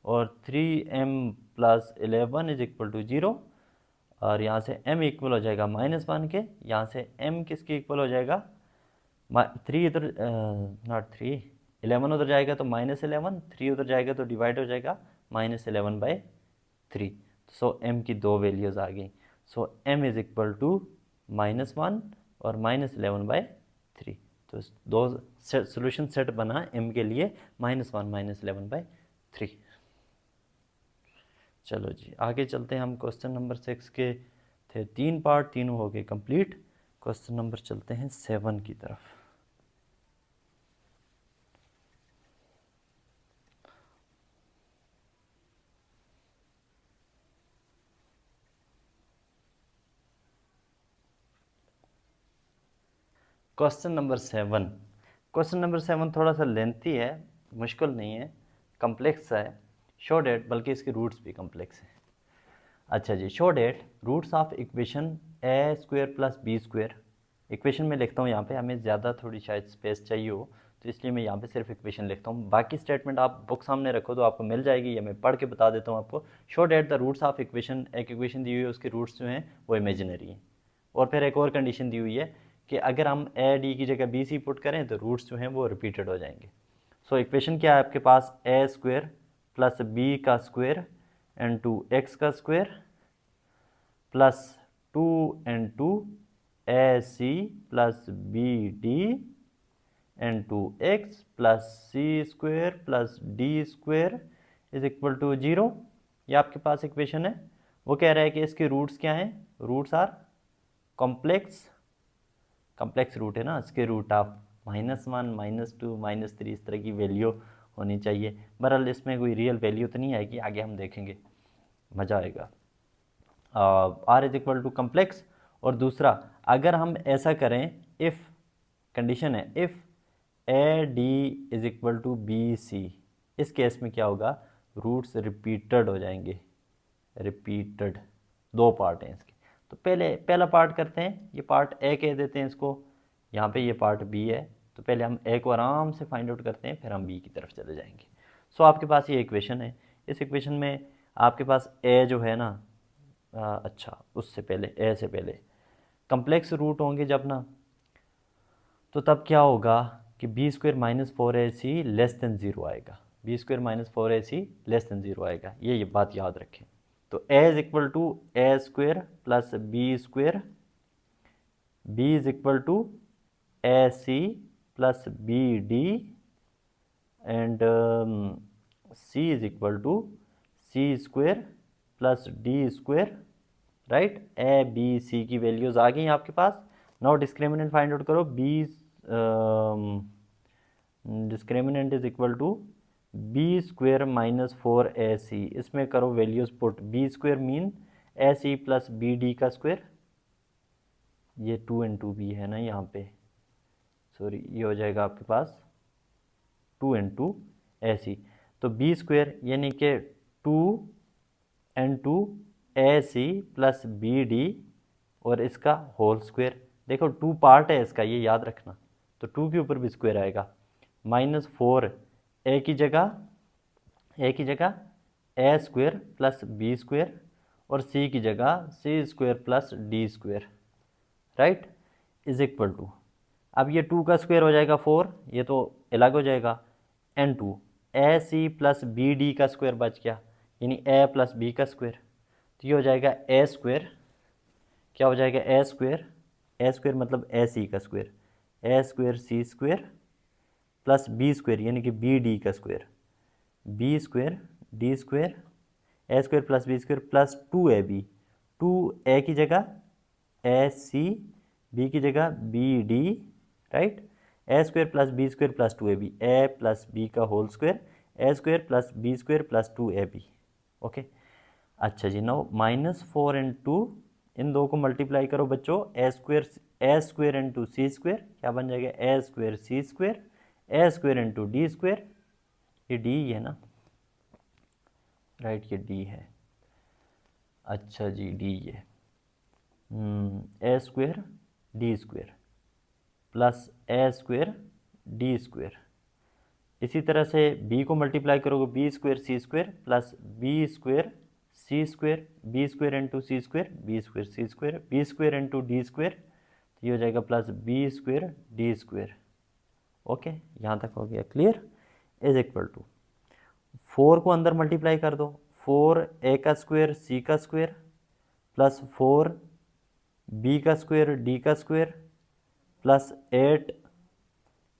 और 3m plus 11 is equal to 0, और यहाँ से m इक्वल हो जाएगा माइनस 1 के, यहाँ से m किसके इक्वल हो जाएगा, 3 इधर नॉट 3, 11 उधर जाएगा तो माइनस 11, 3 उधर जाएगा तो डिवाइड हो जाएगा माइनस 11/3। सो m की दो वैल्यूज़ आ गई। सो m इज़ इक्वल टू -1 और -11/3। तो दो सोल्यूशन सेट बना m के लिए, -1 -11/3। चलो जी आगे चलते हैं हम। क्वेश्चन नंबर 6 के थे 3 पार्ट, तीनों हो गए कंप्लीट। क्वेश्चन नंबर चलते हैं 7 की तरफ। Question number 7। क्वेश्चन नंबर 7 थोड़ा सा लेंथी है, मुश्किल नहीं है, कम्प्लेक्स है, शॉर्ट है, बल्कि इसके रूट्स भी कम्प्लेक्स हैं। अच्छा जी, show that roots of equation a square plus B square. Equation में लिखता हूँ यहाँ पे, हमें ज़्यादा थोड़ी शायद स्पेस चाहिए हो तो इसलिए मैं यहाँ पे सिर्फ इक्वेशन लिखता हूँ। बाकी स्टेटमेंट आप बुक सामने रखो तो आपको मिल जाएगी, या मैं पढ़ के बता देता हूँ आपको। Show that the roots of equation, एक इक्वेशन दी हुई है उसके रूट्स जो हैं वो इमेजिनरी हैं। और फिर एक और कंडीशन दी हुई है कि अगर हम ए डी की जगह बी सी पुट करें तो रूट्स जो हैं वो रिपीटेड हो जाएंगे। सो इक्वेशन क्या है आपके पास, ए स्क्वायर प्लस बी का स्क्वायर एंड टू एक्स का square plus 2 AC plus BD and 2x plus C square plus D square is equal to 0। ये आपके पास इक्वेशन है। वो कह रहा है कि इसके रूट्स क्या हैं, roots are complex, complex root है ना, इसके रूट ऑफ -1 -2 -3 इस तरह की वैल्यू होनी चाहिए। बहरहाल इसमें कोई रियल वैल्यू तो नहीं आएगी, आगे हम देखेंगे, मज़ा आएगा। R is equal to complex. और दूसरा, अगर हम ऐसा करें, इफ़ कंडीशन है if A D is equal to B C, इस केस में क्या होगा, रूट्स रिपीटेड हो जाएंगे। रिपीटेड, दो पार्ट हैं इसके। तो पहला पार्ट करते हैं, ये पार्ट ए कह देते हैं इसको, यहाँ पे ये पार्ट बी है। तो पहले हम ए को आराम से फाइंड आउट करते हैं, फिर हम बी की तरफ चले जाएंगे। सो आपके पास ये इक्वेशन है। इस इक्वेशन में आपके पास ए जो है ना, अच्छा उससे पहले, ए से पहले कम्प्लेक्स रूट होंगे जब ना, तो तब क्या होगा कि b square minus 4AC less than 0 आएगा। B square minus 4AC less than 0 आएगा, ये बात याद रखें। तो a is equal to A square plus B square, b is equal to a c plus B d and C is equal to c square plus D square, right. A B c की values आ गई आपके पास। Now discriminant find out करो, b discriminant is equal to B square minus 4AC, इसमें करो values put. B square mean a c plus B d का square, ये 2 and 2 भी है ना यहाँ पे, सॉरी ये हो जाएगा आपके पास 2 and 2 AC। तो बी स्क्वायर यानी कि 2 and 2 AC plus B D और इसका होल स्क्वायर। देखो 2 पार्ट है इसका, ये याद रखना, तो 2 के ऊपर भी स्क्वायर आएगा। -4 ए की जगह A square plus B square और सी की जगह C square plus D square, right, is equal to, अब ये 2 का स्क्वायर हो जाएगा 4, ये तो अलग हो जाएगा, एन 2 ए सी प्लस बी डी का स्क्वायर बच गया, यानी ए प्लस बी का स्क्वायर। तो ये हो जाएगा ए स्क्वायर, क्या हो जाएगा ए स्क्वायर मतलब ए सी का square, a square C square plus B square यानी कि बी डी का square, B square D square, a square plus B square plus 2AB, 2 a की जगह ए सी, बी की जगह b d, right, a square plus B square plus 2AB, a plus B का whole square, a square plus B square plus 2AB, okay. अच्छा जी, now -4 and 2, इन दो को multiply करो बच्चों, ए स्क्वायर इंटू सी स्क्वायर, क्या बन जाएगा A square C square, a square into d square, ये डी है ना, राइट, ये डी है। अच्छा जी, डी ये a square D square plus a square D square. इसी तरह से बी को मल्टीप्लाई करोगे, बी स्क्वायर सी स्क्वायर प्लस बी स्क्वायर सी square, B square into c square, B square सी square, B square into d square, तो ये हो जाएगा plus B square D square, okay. यहाँ तक हो गया क्लियर, इज इक्वल टू 4 को अंदर मल्टीप्लाई कर दो, 4 ए का स्क्वायर सी का स्क्वायर प्लस 4 बी का स्क्वायर डी का स्क्वायर प्लस 8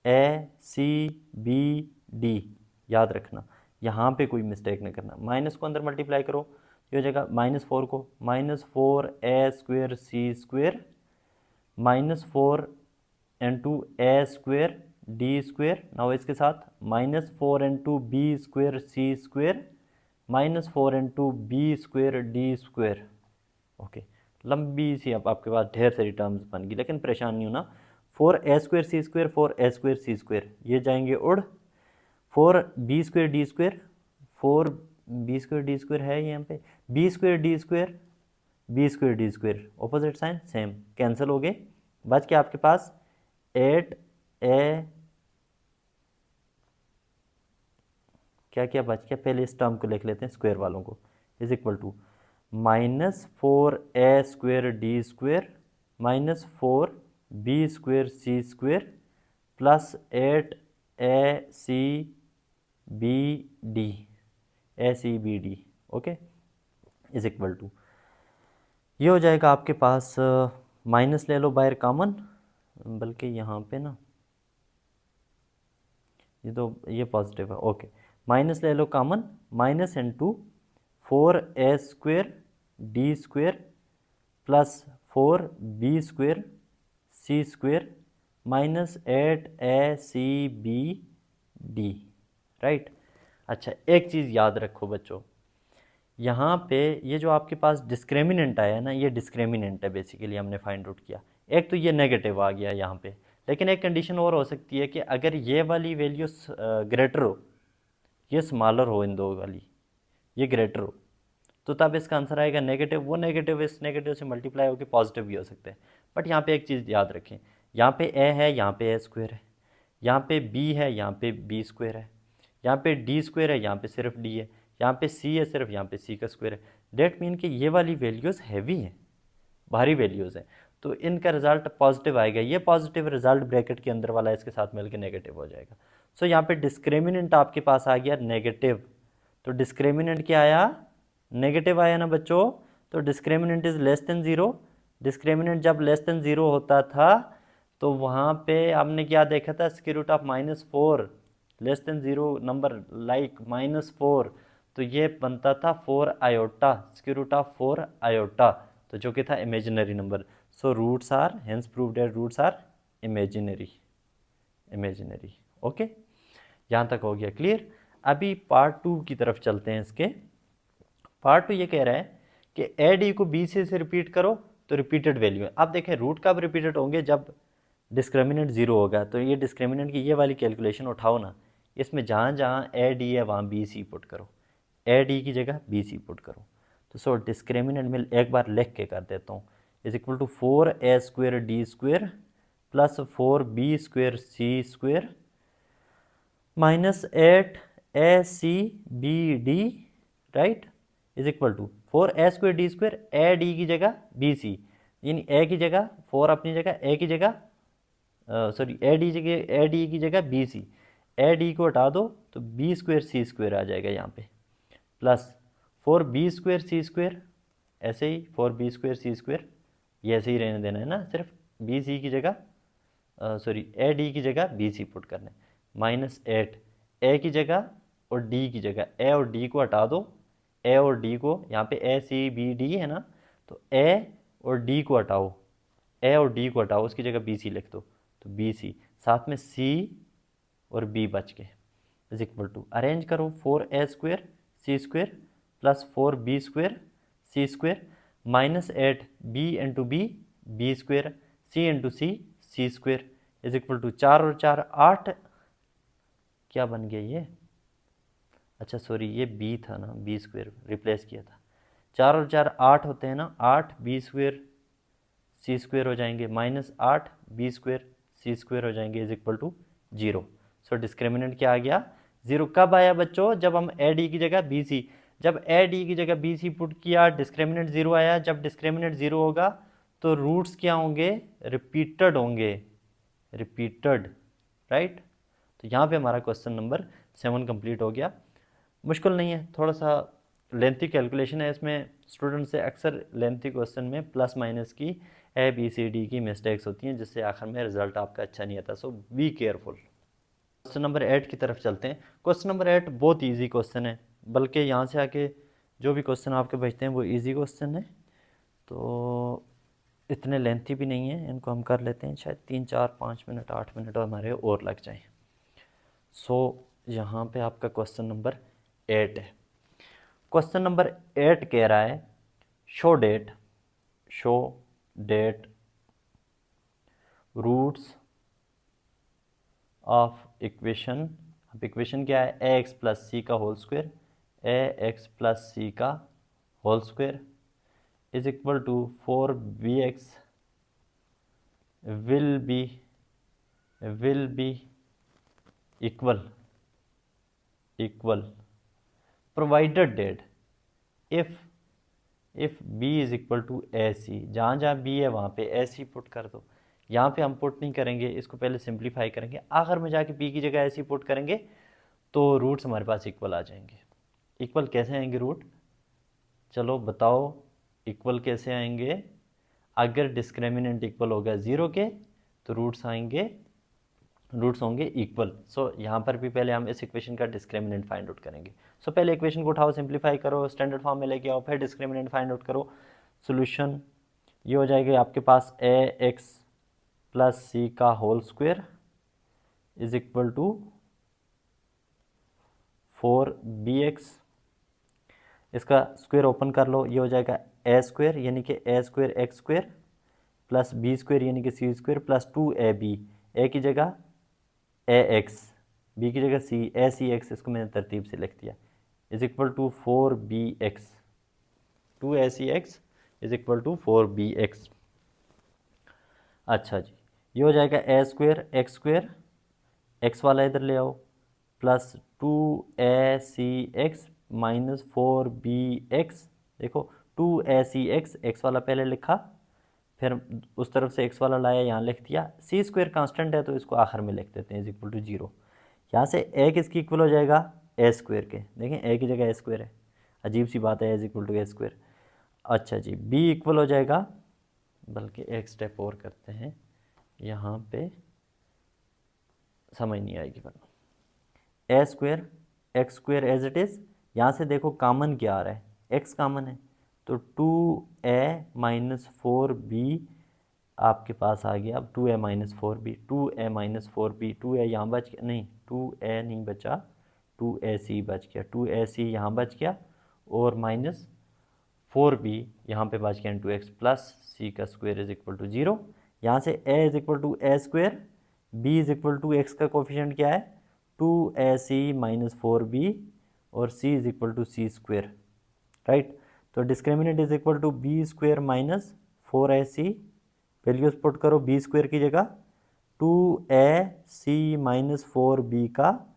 ए सी बी डी, याद रखना यहाँ पे कोई मिस्टेक नहीं करना। माइनस को अंदर मल्टीप्लाई करो, ये हो जाएगा -4 को, -4 ए square C square -4 into a square D square, now इसके साथ -4 इंटू बी स्क्वायर सी square -4 into b square D square, okay. लंबी सी अब आपके पास ढेर सारी टर्म्स बन गई, लेकिन परेशान नहीं होना। 4 ए स्क्वायर सी स्क्वायर, 4 ए स्क्वायर सी स्क्वायर, ये जाएंगे उड़, 4 B square D square, 4 B square D square है यहाँ पे, B square D square, B square D square opposite sign same, cancel हो गए, बच के आपके पास 8a, क्या क्या बच गया, पहले इस टर्म को लिख लेते हैं स्क्वायर वालों को, is equal to -4a square D square minus 4b square C square plus 8acbd, acbd, okay, is equal to, ये हो जाएगा आपके पास, माइनस ले लो बाहर कॉमन, बल्कि यहाँ पे ना ये पॉजिटिव है, ओके, माइनस ले लो common, minus into 4a square D square plus 4b square सी स्क्वायर माइनस 8acbd, राइट। अच्छा, एक चीज़ याद रखो बच्चों, यहाँ पे ये जो आपके पास डिस्क्रिमिनेंट आया है ना, ये डिस्क्रिमिनेंट है बेसिकली, हमने फाइंड आउट किया, एक तो ये नेगेटिव आ गया यहाँ पे, लेकिन एक कंडीशन और हो सकती है कि अगर ये वाली वैल्यू ग्रेटर हो, ये स्मॉलर हो, इन दो वाली ये ग्रेटर हो, तो तब इसका आंसर आएगा नेगेटिव, वो नेगेटिव इस नेगेटिव से मल्टीप्लाई होकर पॉजिटिव भी हो सकते हैं। बट यहाँ पे एक चीज़ याद रखें, यहाँ पे ए है, यहाँ पे ए स्क्वायर है, यहाँ पे बी है, यहाँ पे बी स्क्वायर है, यहाँ पे डी स्क्वायर है, यहाँ पे सिर्फ डी है, यहाँ पे सी है सिर्फ, यहाँ पे सी का स्क्वायर है। डेट मीन कि ये वाली वैल्यूज़ हैवी हैं, भारी वैल्यूज़ हैं, तो इनका रिजल्ट पॉजिटिव आएगा, ये पॉजिटिव रिजल्ट ब्रैकेट के अंदर वाला इसके साथ मिलकर नेगेटिव हो जाएगा। सो यहाँ पे डिस्क्रिमिनेंट आपके पास आ गया नेगेटिव, तो डिस्क्रिमिनेंट क्या आया, नेगेटिव आया ना बच्चों, तो discriminant is less than zero. Discriminant जब लेस देन ज़ीरो होता था तो वहाँ पे हमने क्या देखा था, square root of -4, less than zero number like -4, तो ये बनता था 4 iota, square root of 4 iota, तो जो कि था imaginary number. So roots are, hence prove that roots are imaginary, imaginary, okay, यहाँ तक हो गया क्लियर। अभी पार्ट 2 की तरफ चलते हैं। इसके पार्ट 2 ये कह रहा है कि ए डी को बी से रिपीट करो तो रिपीटेड वैल्यू है। अब देखें रूट कब रिपीटेड होंगे, जब डिस्क्रिमिनेंट ज़ीरो होगा। तो ये डिस्क्रिमिनेंट की ये वाली कैलकुलेशन उठाओ ना, इसमें जहाँ जहाँ ए डी है वहाँ बी सी पुट करो, ए डी की जगह बी सी पुट करो। तो सो डिस्क्रिमिनेंट में एक बार लिख के कर देता हूँ, is equal to 4a square D square plus 4b square C square minus 8acbd, right, is equal to 4a square D square, A D की जगह बी सी, यानी ए की जगह 4 अपनी जगह, ए की जगह सॉरी ए डी की जगह बी सी, ए डी को हटा दो तो बी स्क्वायर सी स्क्वायर आ जाएगा यहाँ पे, प्लस 4b स्क्वायर सी स्क्वायर, ऐसे ही 4b स्क्वायर सी स्क्वायर, ये ऐसे ही रहने देना है ना, सिर्फ बी सी की जगह सॉरी ए डी की जगह बी सी पुट करना है, माइनस 8 ए की जगह और डी की जगह, ए और डी को हटा दो, ए और डी को, यहाँ पे ए सी बी डी है ना, तो ए और डी को हटाओ, ए और डी को हटाओ, उसकी जगह बी सी लिख दो, तो बी सी, साथ में सी और बी बच के, इज इक्वल टू, अरेंज करो 4a square C square plus 4b square C square minus 8b into B, B square, C into C, C square, is equal to 4 और 4 8, क्या बन गया ये, अच्छा सॉरी ये b था ना, b स्क्वायर रिप्लेस किया था, 4 और 4 8 होते हैं ना, 8 b स्क्वायर सी स्क्वायर हो जाएंगे, माइनस 8 b स्क्वायर सी स्क्वायर हो जाएंगे, is equal to 0। So discriminant क्या आ गया, 0। कब आया बच्चों, जब हम ए डी की जगह बी सी, जब ए डी की जगह बी सी पुट किया डिस्क्रिमिनेंट 0 आया। जब डिस्क्रिमिनेंट 0 होगा तो रूट्स क्या होंगे, रिपीटेड होंगे, रिपीटेड, राइट। तो यहाँ पे हमारा क्वेश्चन नंबर 7 कंप्लीट हो गया। मुश्किल नहीं है, थोड़ा सा लेंथी कैलकुलेशन है इसमें, स्टूडेंट से अक्सर लेंथी क्वेश्चन में प्लस माइनस की ए बी सी डी की मिस्टेक्स होती हैं, जिससे आखिर में रिजल्ट आपका अच्छा नहीं आता। सो बी केयरफुल। क्वेश्चन नंबर 8 की तरफ चलते हैं। क्वेश्चन नंबर 8 बहुत इजी क्वेश्चन है, बल्कि यहाँ से आके जो भी क्वेश्चन आपके बचते हैं वो इजी क्वेश्चन है, तो इतने लेंथी भी नहीं है, इनको हम कर लेते हैं शायद 3 4 5 मिनट 8 मिनट और हमारे और लग जाएं। सो यहाँ पे आपका क्वेश्चन नंबर 8 है। क्वेश्चन नंबर 8 कह रहा है show that roots of equation. अब इक्वेशन क्या है, ए एक्स प्लस सी का whole square, A X plus C का whole square is equal to 4bx will be equal provided that if b is equal to ac, जहाँ जहाँ b है वहाँ पे ac पुट कर दो। यहाँ पे हम पुट नहीं करेंगे, इसको पहले सिंप्लीफाई करेंगे, आखिर में जाके b की जगह ac पुट करेंगे तो रूट्स हमारे पास इक्वल आ जाएंगे। इक्वल कैसे आएंगे रूट, चलो बताओ इक्वल कैसे आएंगे। अगर डिस्क्रिमिनेंट इक्वल होगा 0 के तो रूट्स होंगे इक्वल। सो यहाँ पर भी पहले हम इस इक्वेशन का डिस्क्रिमिनेंट फाइंड आउट करेंगे। सो पहले इक्वेशन को उठाओ, सिंप्लीफाई करो, स्टैंडर्ड फॉर्म में लेके आओ, फिर डिस्क्रिमिनेंट फाइंड आउट करो। सोल्यूशन ये हो जाएगा आपके पास ए एक्स प्लस सी का whole square is equal to 4bx। इसका स्क्वायर ओपन कर लो, ये हो जाएगा ए स्क्वायर यानी कि A square x square plus B square यानी कि सी स्क्वायर प्लस 2ab, ए की जगह ए एक्स, बी की जगह सी, ए सी एक्स, इसको मैंने तरतीब से लिख दिया, is equal to 4bx, 2ac(x) is equal to 4bx। अच्छा जी, ये हो जाएगा A square x square, X वाला इधर ले आओ, प्लस 2ac(x) माइनस 4bx। देखो 2ac(x), एक्स वाला पहले लिखा, फिर उस तरफ से एक्स वाला लाया, यहाँ लिख दिया। सी स्क्वायर कांस्टेंट है तो इसको आखिर में लिख देते हैं इज इक्वल टू 0। यहाँ से ए किसकी इक्वल हो जाएगा, ए स्क्वायर के। देखें ए की जगह ए स्क्वायर है, अजीब सी बात है, is equal to A square. अच्छा जी, बी इक्वल हो जाएगा, बल्कि एक स्टेप और करते हैं, यहाँ पे समझ नहीं आएगी वरना। A square x square as it is, यहाँ से देखो कॉमन क्या आ रहा है, एक्स कॉमन है तो 2a माइनस 4b आपके पास आ गया। अब 2a minus 4b, 2a minus 4b, 2a यहाँ बच गया, नहीं 2a नहीं बचा, 2ac बच गया, 2ac यहाँ बच गया और माइनस 4b यहाँ पे बच गया इंटू एक्स प्लस सी का स्क्वायर इज इक्वल टू 0। यहाँ से a is equal to A square, b is equal to x का कोफिशिएंट क्या है 2ac माइनस 4b और c is equal to c square, right. तो discriminant is equal to B square minus 4ac, values put करो, b square की जगह 2ac minus 4b का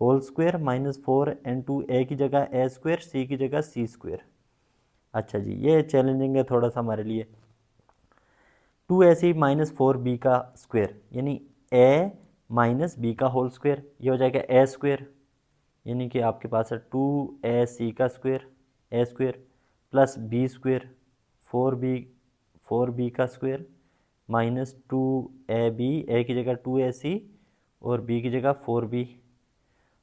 whole square minus 4 into ए की जगह ए स्क्वायर, सी की जगह सी स्क्वायर। अच्छा जी, ये चैलेंजिंग है थोड़ा सा हमारे लिए। 2ac माइनस 4b का स्क्वायर यानी ए माइनस बी का होल स्क्वायर, ये हो जाएगा ए स्क्वायर यानी कि आपके पास है 2ac का square, a square plus B square 4b का स्क्वायर माइनस 2ab, ए की जगह 2ac और b की जगह 4b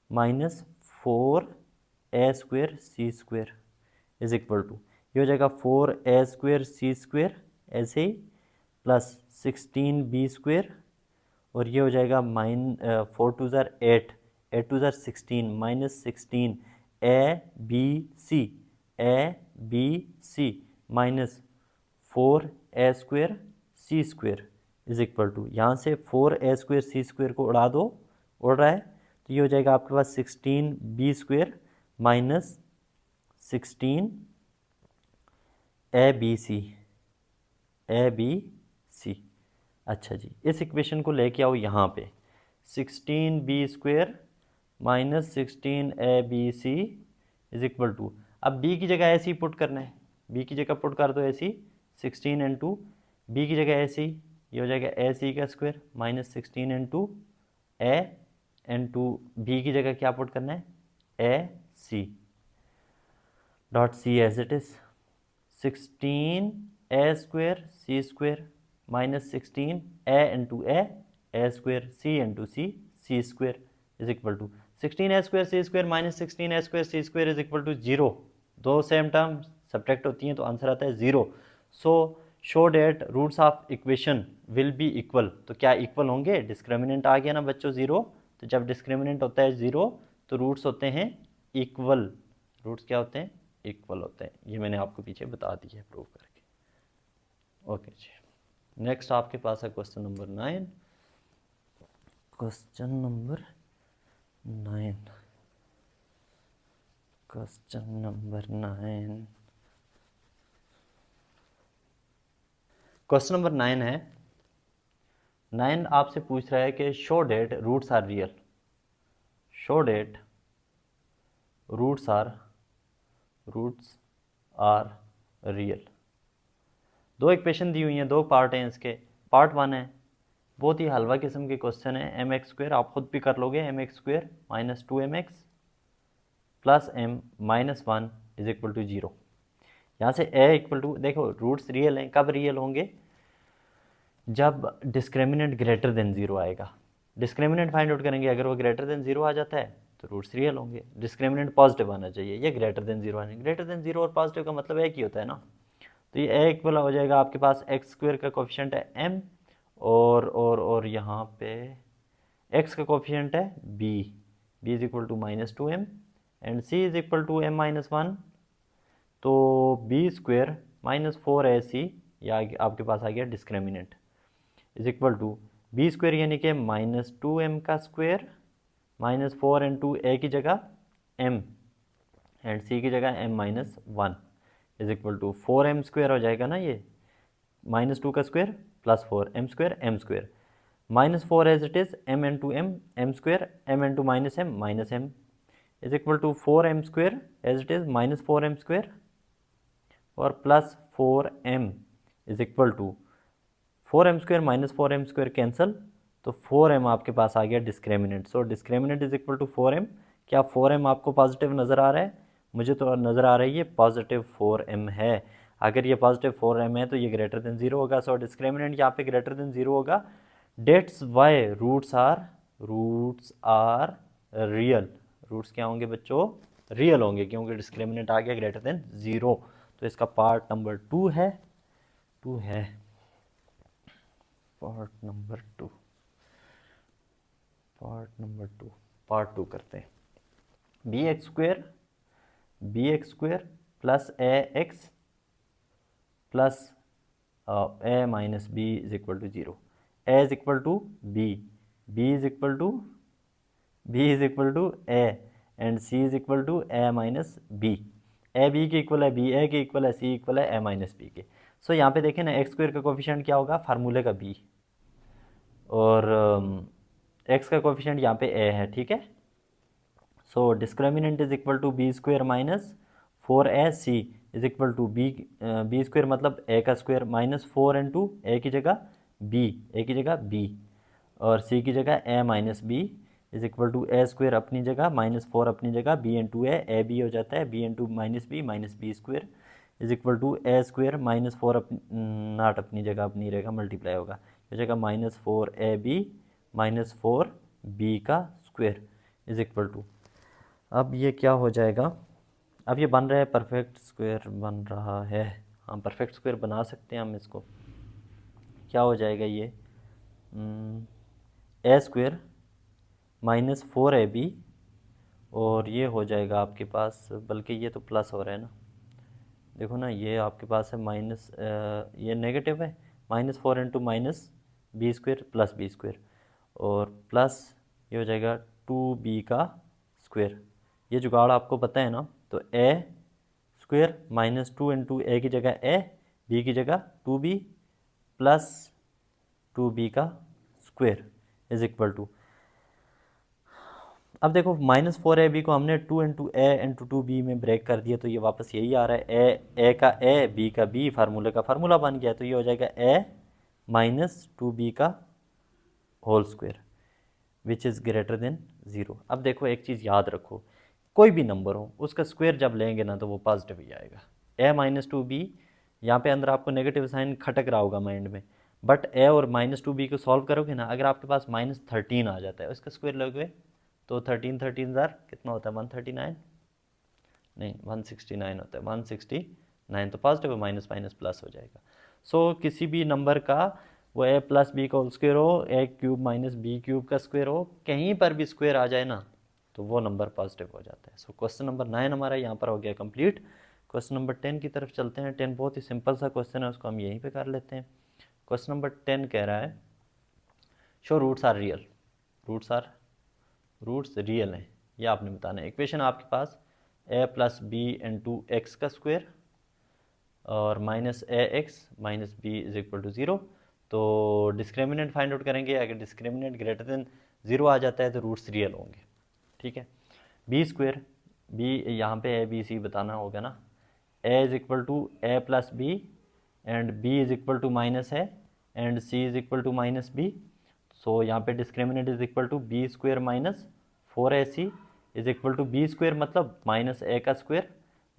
minus 4a square C square is equal to, ये हो जाएगा 4a स्क्वायर सी स्क्वायर ऐसे ही प्लस 16b स्क्वायर और ये हो जाएगा 4 टू ज़ार 8, 8 टू ज़ार 16 minus 16 A B C minus 4a square C square is equal to, यहाँ से 4a स्क्वायर सी स्क्वायर को उड़ा दो, उड़ रहा है, तो ये हो जाएगा आपके पास 16b square minus 16 A B C. अच्छा जी, इस इक्वेशन को लेके आओ यहाँ पे, 16b square minus 16abc is equal to, अब b की जगह ऐसे ही पुट करना है, b की जगह पुट कर दो ऐसी 16 इंटू बी की जगह ऐसे ही, ये हो जाएगा ए सी का स्क्वायर माइनस 16 इंटू ए इंटू बी की जगह क्या पुट करना है a c dot c as it is 16 a square C square minus 16 a square C into c square is equal to 16 a square C square minus 16 a square C square is equal to 0। दो same term subtract होती हैं तो answer आता है 0। So show that roots of equation will be equal, तो क्या equal होंगे, discriminant आ गया ना बच्चों 0, तो जब डिस्क्रिमिनेंट होता है 0 तो रूट्स होते हैं इक्वल, रूट्स क्या होते हैं इक्वल होते हैं, ये मैंने आपको पीछे बता दी है प्रूव करके। ओके जी, नेक्स्ट आपके पास है question number 9। Question number 9 question number 9। Question number 9 है, 9 आपसे पूछ रहा है कि show that roots are real. Show that roots are real. दो इक्वेशन दी हुई हैं, दो पार्ट हैं इसके। पार्ट 1 है, बहुत ही हलवा किस्म के क्वेश्चन है। एम एक्स स्क्वेयर आप खुद भी कर लोगे, M X square minus 2mx plus M minus 1 is equal to 0। यहाँ से ए इक्वल टू, देखो रूट्स रियल हैं, कब रियल होंगे? जब डिस्क्रिमिनेंट ग्रेटर देन 0 आएगा। डिस्क्रिमिनेंट फाइंड आउट करेंगे, अगर वो ग्रेटर देन 0 आ जाता है तो रूट्स रियल होंगे। डिस्क्रिमिनेंट पॉजिटिव आना चाहिए, ये ग्रेटर देन 0 आने। ग्रेटर देन 0 और पॉजिटिव का मतलब एक ही होता है ना। तो ये ए इक्वल हो जाएगा, आपके पास एक्स स्क्वेयर का कोफिशिएंट है m, और यहाँ पे x का कोफिशिएंट है b is equal to -2m and c is equal to m minus 1। तो b स्क्वेयर माइनस 4ac, या आपके पास आ गया discriminant, is equal to b square यानी कि -2m का स्क्वेयर माइनस 4 इंटू a की जगह m एंड c की जगह m minus 1 is equal to 4m square हो जाएगा ना। ये -2 का square plus 4m square -4 as it is m into m square m into minus m is equal to 4m square as it is -4m square और plus 4m is equal to 4m square -4m square cancel, तो 4m आपके पास आ गया discriminant. So discriminant is equal to 4m। क्या 4m आपको positive नज़र आ रहा है? मुझे तो नज़र आ रही है पॉजिटिव 4m है। अगर ये पॉजिटिव 4m है तो ये ग्रेटर देन 0 होगा। सो डिस्क्रिमिनेंट यहाँ पे ग्रेटर देन 0 होगा। That's why roots are real. Roots क्या होंगे बच्चों? रियल होंगे, क्योंकि डिस्क्रिमिनेंट आ गया ग्रेटर देन 0। तो इसका पार्ट नंबर 2 है। पार्ट नंबर 2 करते हैं। B X square plus A X plus A minus B is equal to 0। A is equal to B is equal to A and C is equal to A minus B. A B के equal है, B A के equal है, सी equal है ए minus B के। सो यहाँ पे देखें ना, एक्स स्क्वेयर का कोफिशिएंट क्या होगा? फार्मूले का बी, और एक्स का कोफिशिएंट यहाँ पे ए है, ठीक है। So discriminant is equal to B square minus 4ac is equal to B square मतलब ए का स्क्वेयर माइनस 4 इंटू ए की जगह बी और सी की जगह A minus B is equal to A square अपनी जगह माइनस 4 अपनी जगह बी इंटू ए बी हो जाता है, B into minus B square is equal to A square minus 4 not अपनी जगह अपनी रहेगा, मल्टीप्लाई होगा हो जाएगा -4ab माइनस 4b का स्क्वेयर इज इक्वल टू, अब ये क्या हो जाएगा? अब ये बन रहा है परफेक्ट स्क्वायर बन रहा है। हम परफेक्ट स्क्वायर बना सकते हैं हम इसको। क्या हो जाएगा ये? ए स्क्वायर माइनस 4ab और ये हो जाएगा आपके पास, बल्कि ये तो प्लस हो रहा है ना, देखो ना, ये आपके पास है माइनस, ये नेगेटिव है, -4 into minus B square plus B square और प्लस ये हो जाएगा 2b का स्क्वेयर। ये जुगाड़ आपको पता है ना। तो ए स्क्वेयर -2 इंटू ए की जगह ए, बी की जगह 2b प्लस 2b का स्क्वेयर इज इक्वल टू, अब देखो -4ab को हमने 2 इंटू ए इंटू 2b में ब्रेक कर दिया, तो ये वापस यही आ रहा है, ए का ए, बी का बी, फार्मूले का फार्मूला बन गया। तो ये हो जाएगा ए माइनस 2b का whole square which is greater than 0। अब देखो एक चीज़ याद रखो, कोई भी नंबर हो उसका स्क्वायर जब लेंगे ना तो वो पॉजिटिव ही आएगा। ए माइनस 2b, यहाँ पे अंदर आपको नेगेटिव साइन खटक रहा होगा माइंड में, बट ए और -2b को सॉल्व करोगे ना, अगर आपके पास -13 आ जाता है उसका स्क्वायर लोगे तो 13 जार कितना होता है? 139 नहीं 169 होता है, 169 तो पॉजिटिव है, माइनस माइनस प्लस हो जाएगा। सो किसी भी नंबर का वो ए प्लस बी का होल स्क्वायर हो, ए क्यूब माइनस बी क्यूब का स्क्वायर हो, कहीं पर भी स्क्वायर आ जाए ना तो वो नंबर पॉजिटिव हो जाता है। सो क्वेश्चन नंबर 9 हमारा यहाँ पर हो गया कंप्लीट। क्वेश्चन नंबर 10 की तरफ चलते हैं। 10 बहुत ही सिंपल सा क्वेश्चन है, उसको हम यहीं पे कर लेते हैं। क्वेश्चन नंबर 10 कह रहा है show roots are real. Roots real हैं, ये आपने बताना है। इक्वेशन आपके पास A plus B into X का स्क्वायर और minus A X minus B is equal to 0। तो डिस्क्रिमिनेंट फाइंड आउट करेंगे, अगर डिस्क्रिमिनेंट ग्रेटर देन 0 आ जाता है तो रूट्स रियल होंगे। ठीक है, बी स्क्वायर, बी यहाँ पे ए बी सी बताना होगा ना, A is equal to A plus B and B is equal to minus है and C is equal to minus B. So यहाँ पे discriminant is equal to B square minus 4ac is equal to B square मतलब minus A का square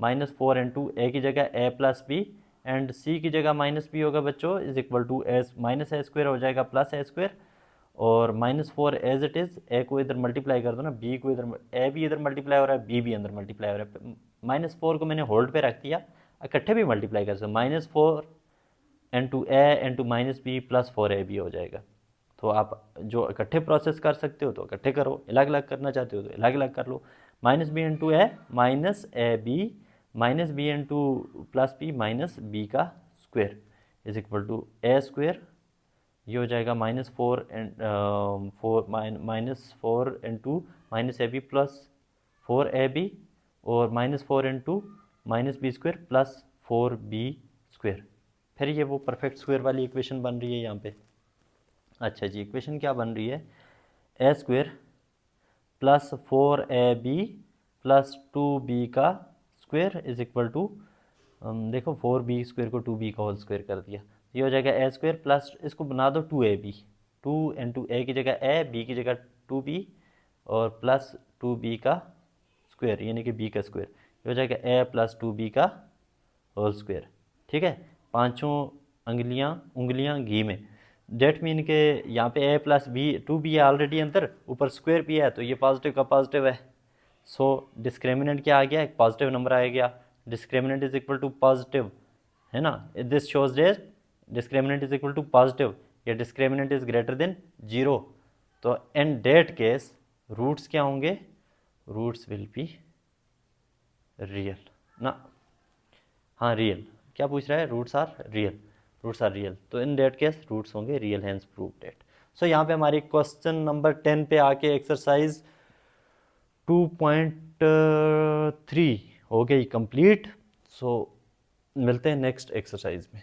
minus 4 into ए की जगह A plus B and C की जगह minus B होगा बच्चों, is equal to S minus A square हो जाएगा प्लस ए स्क्वायर और -4 एज इट इज़, ए को इधर मल्टीप्लाई कर दो ना, बी को इधर, ए भी इधर मल्टीप्लाई हो रहा है, बी भी अंदर मल्टीप्लाई हो रहा है। -4 को मैंने होल्ड पे रख दिया, इकट्ठे भी मल्टीप्लाई कर सकते, -4 into A into minus B plus 4 A B हो जाएगा। तो आप जो इकट्ठे प्रोसेस कर सकते हो तो इकट्ठे करो, अलग अलग करना चाहते हो तो अलग अलग कर लो। Minus B into A minus A B minus B into plus B minus B का square is equal to A square, ये हो जाएगा -4 and minus 4 into minus A B plus 4 A B और -4 into minus B square plus 4 B square. फिर ये वो perfect square वाली equation बन रही है यहाँ पे। अच्छा जी, इक्वेशन क्या बन रही है, ए square plus 4ab plus 2b का स्क्वायर इज इक्वल टू, देखो 4b स्क्वायर को 2b का होल स्क्वायर कर दिया, ये हो जाएगा ए स्क्वायर प्लस इसको बना दो 2ab, 2 इंटू ए की जगह ए, बी की जगह 2b और प्लस 2b का स्क्वायर यानी कि b का स्क्वायर, ये हो जाएगा ए प्लस 2b का होल स्क्वायर। ठीक है, पांचों उंगलियां घी में, डेट मीन के यहाँ पे ए प्लस बी 2b है ऑलरेडी अंदर, ऊपर स्क्वायर भी है तो ये पॉजिटिव का पॉजिटिव है। सो डिस्क्रिमिनेंट क्या आ गया, एक पॉजिटिव नंबर आ गया, discriminant is equal to positive, है ना, this shows that discriminant is equal to positive या डिस्क्रिमिनेंट इज ग्रेटर देन 0। तो इन डेट केस रूट्स क्या होंगे, रूट्स विल बी रियल ना, हाँ रियल, क्या पूछ रहा है, roots are real, roots are real, तो इन डेट केस रूट्स होंगे real, hence prove that. So यहाँ पे हमारी क्वेश्चन नंबर 10 पे आके एक्सरसाइज 2.3 हो गई कंप्लीट। सो मिलते हैं नेक्स्ट एक्सरसाइज में।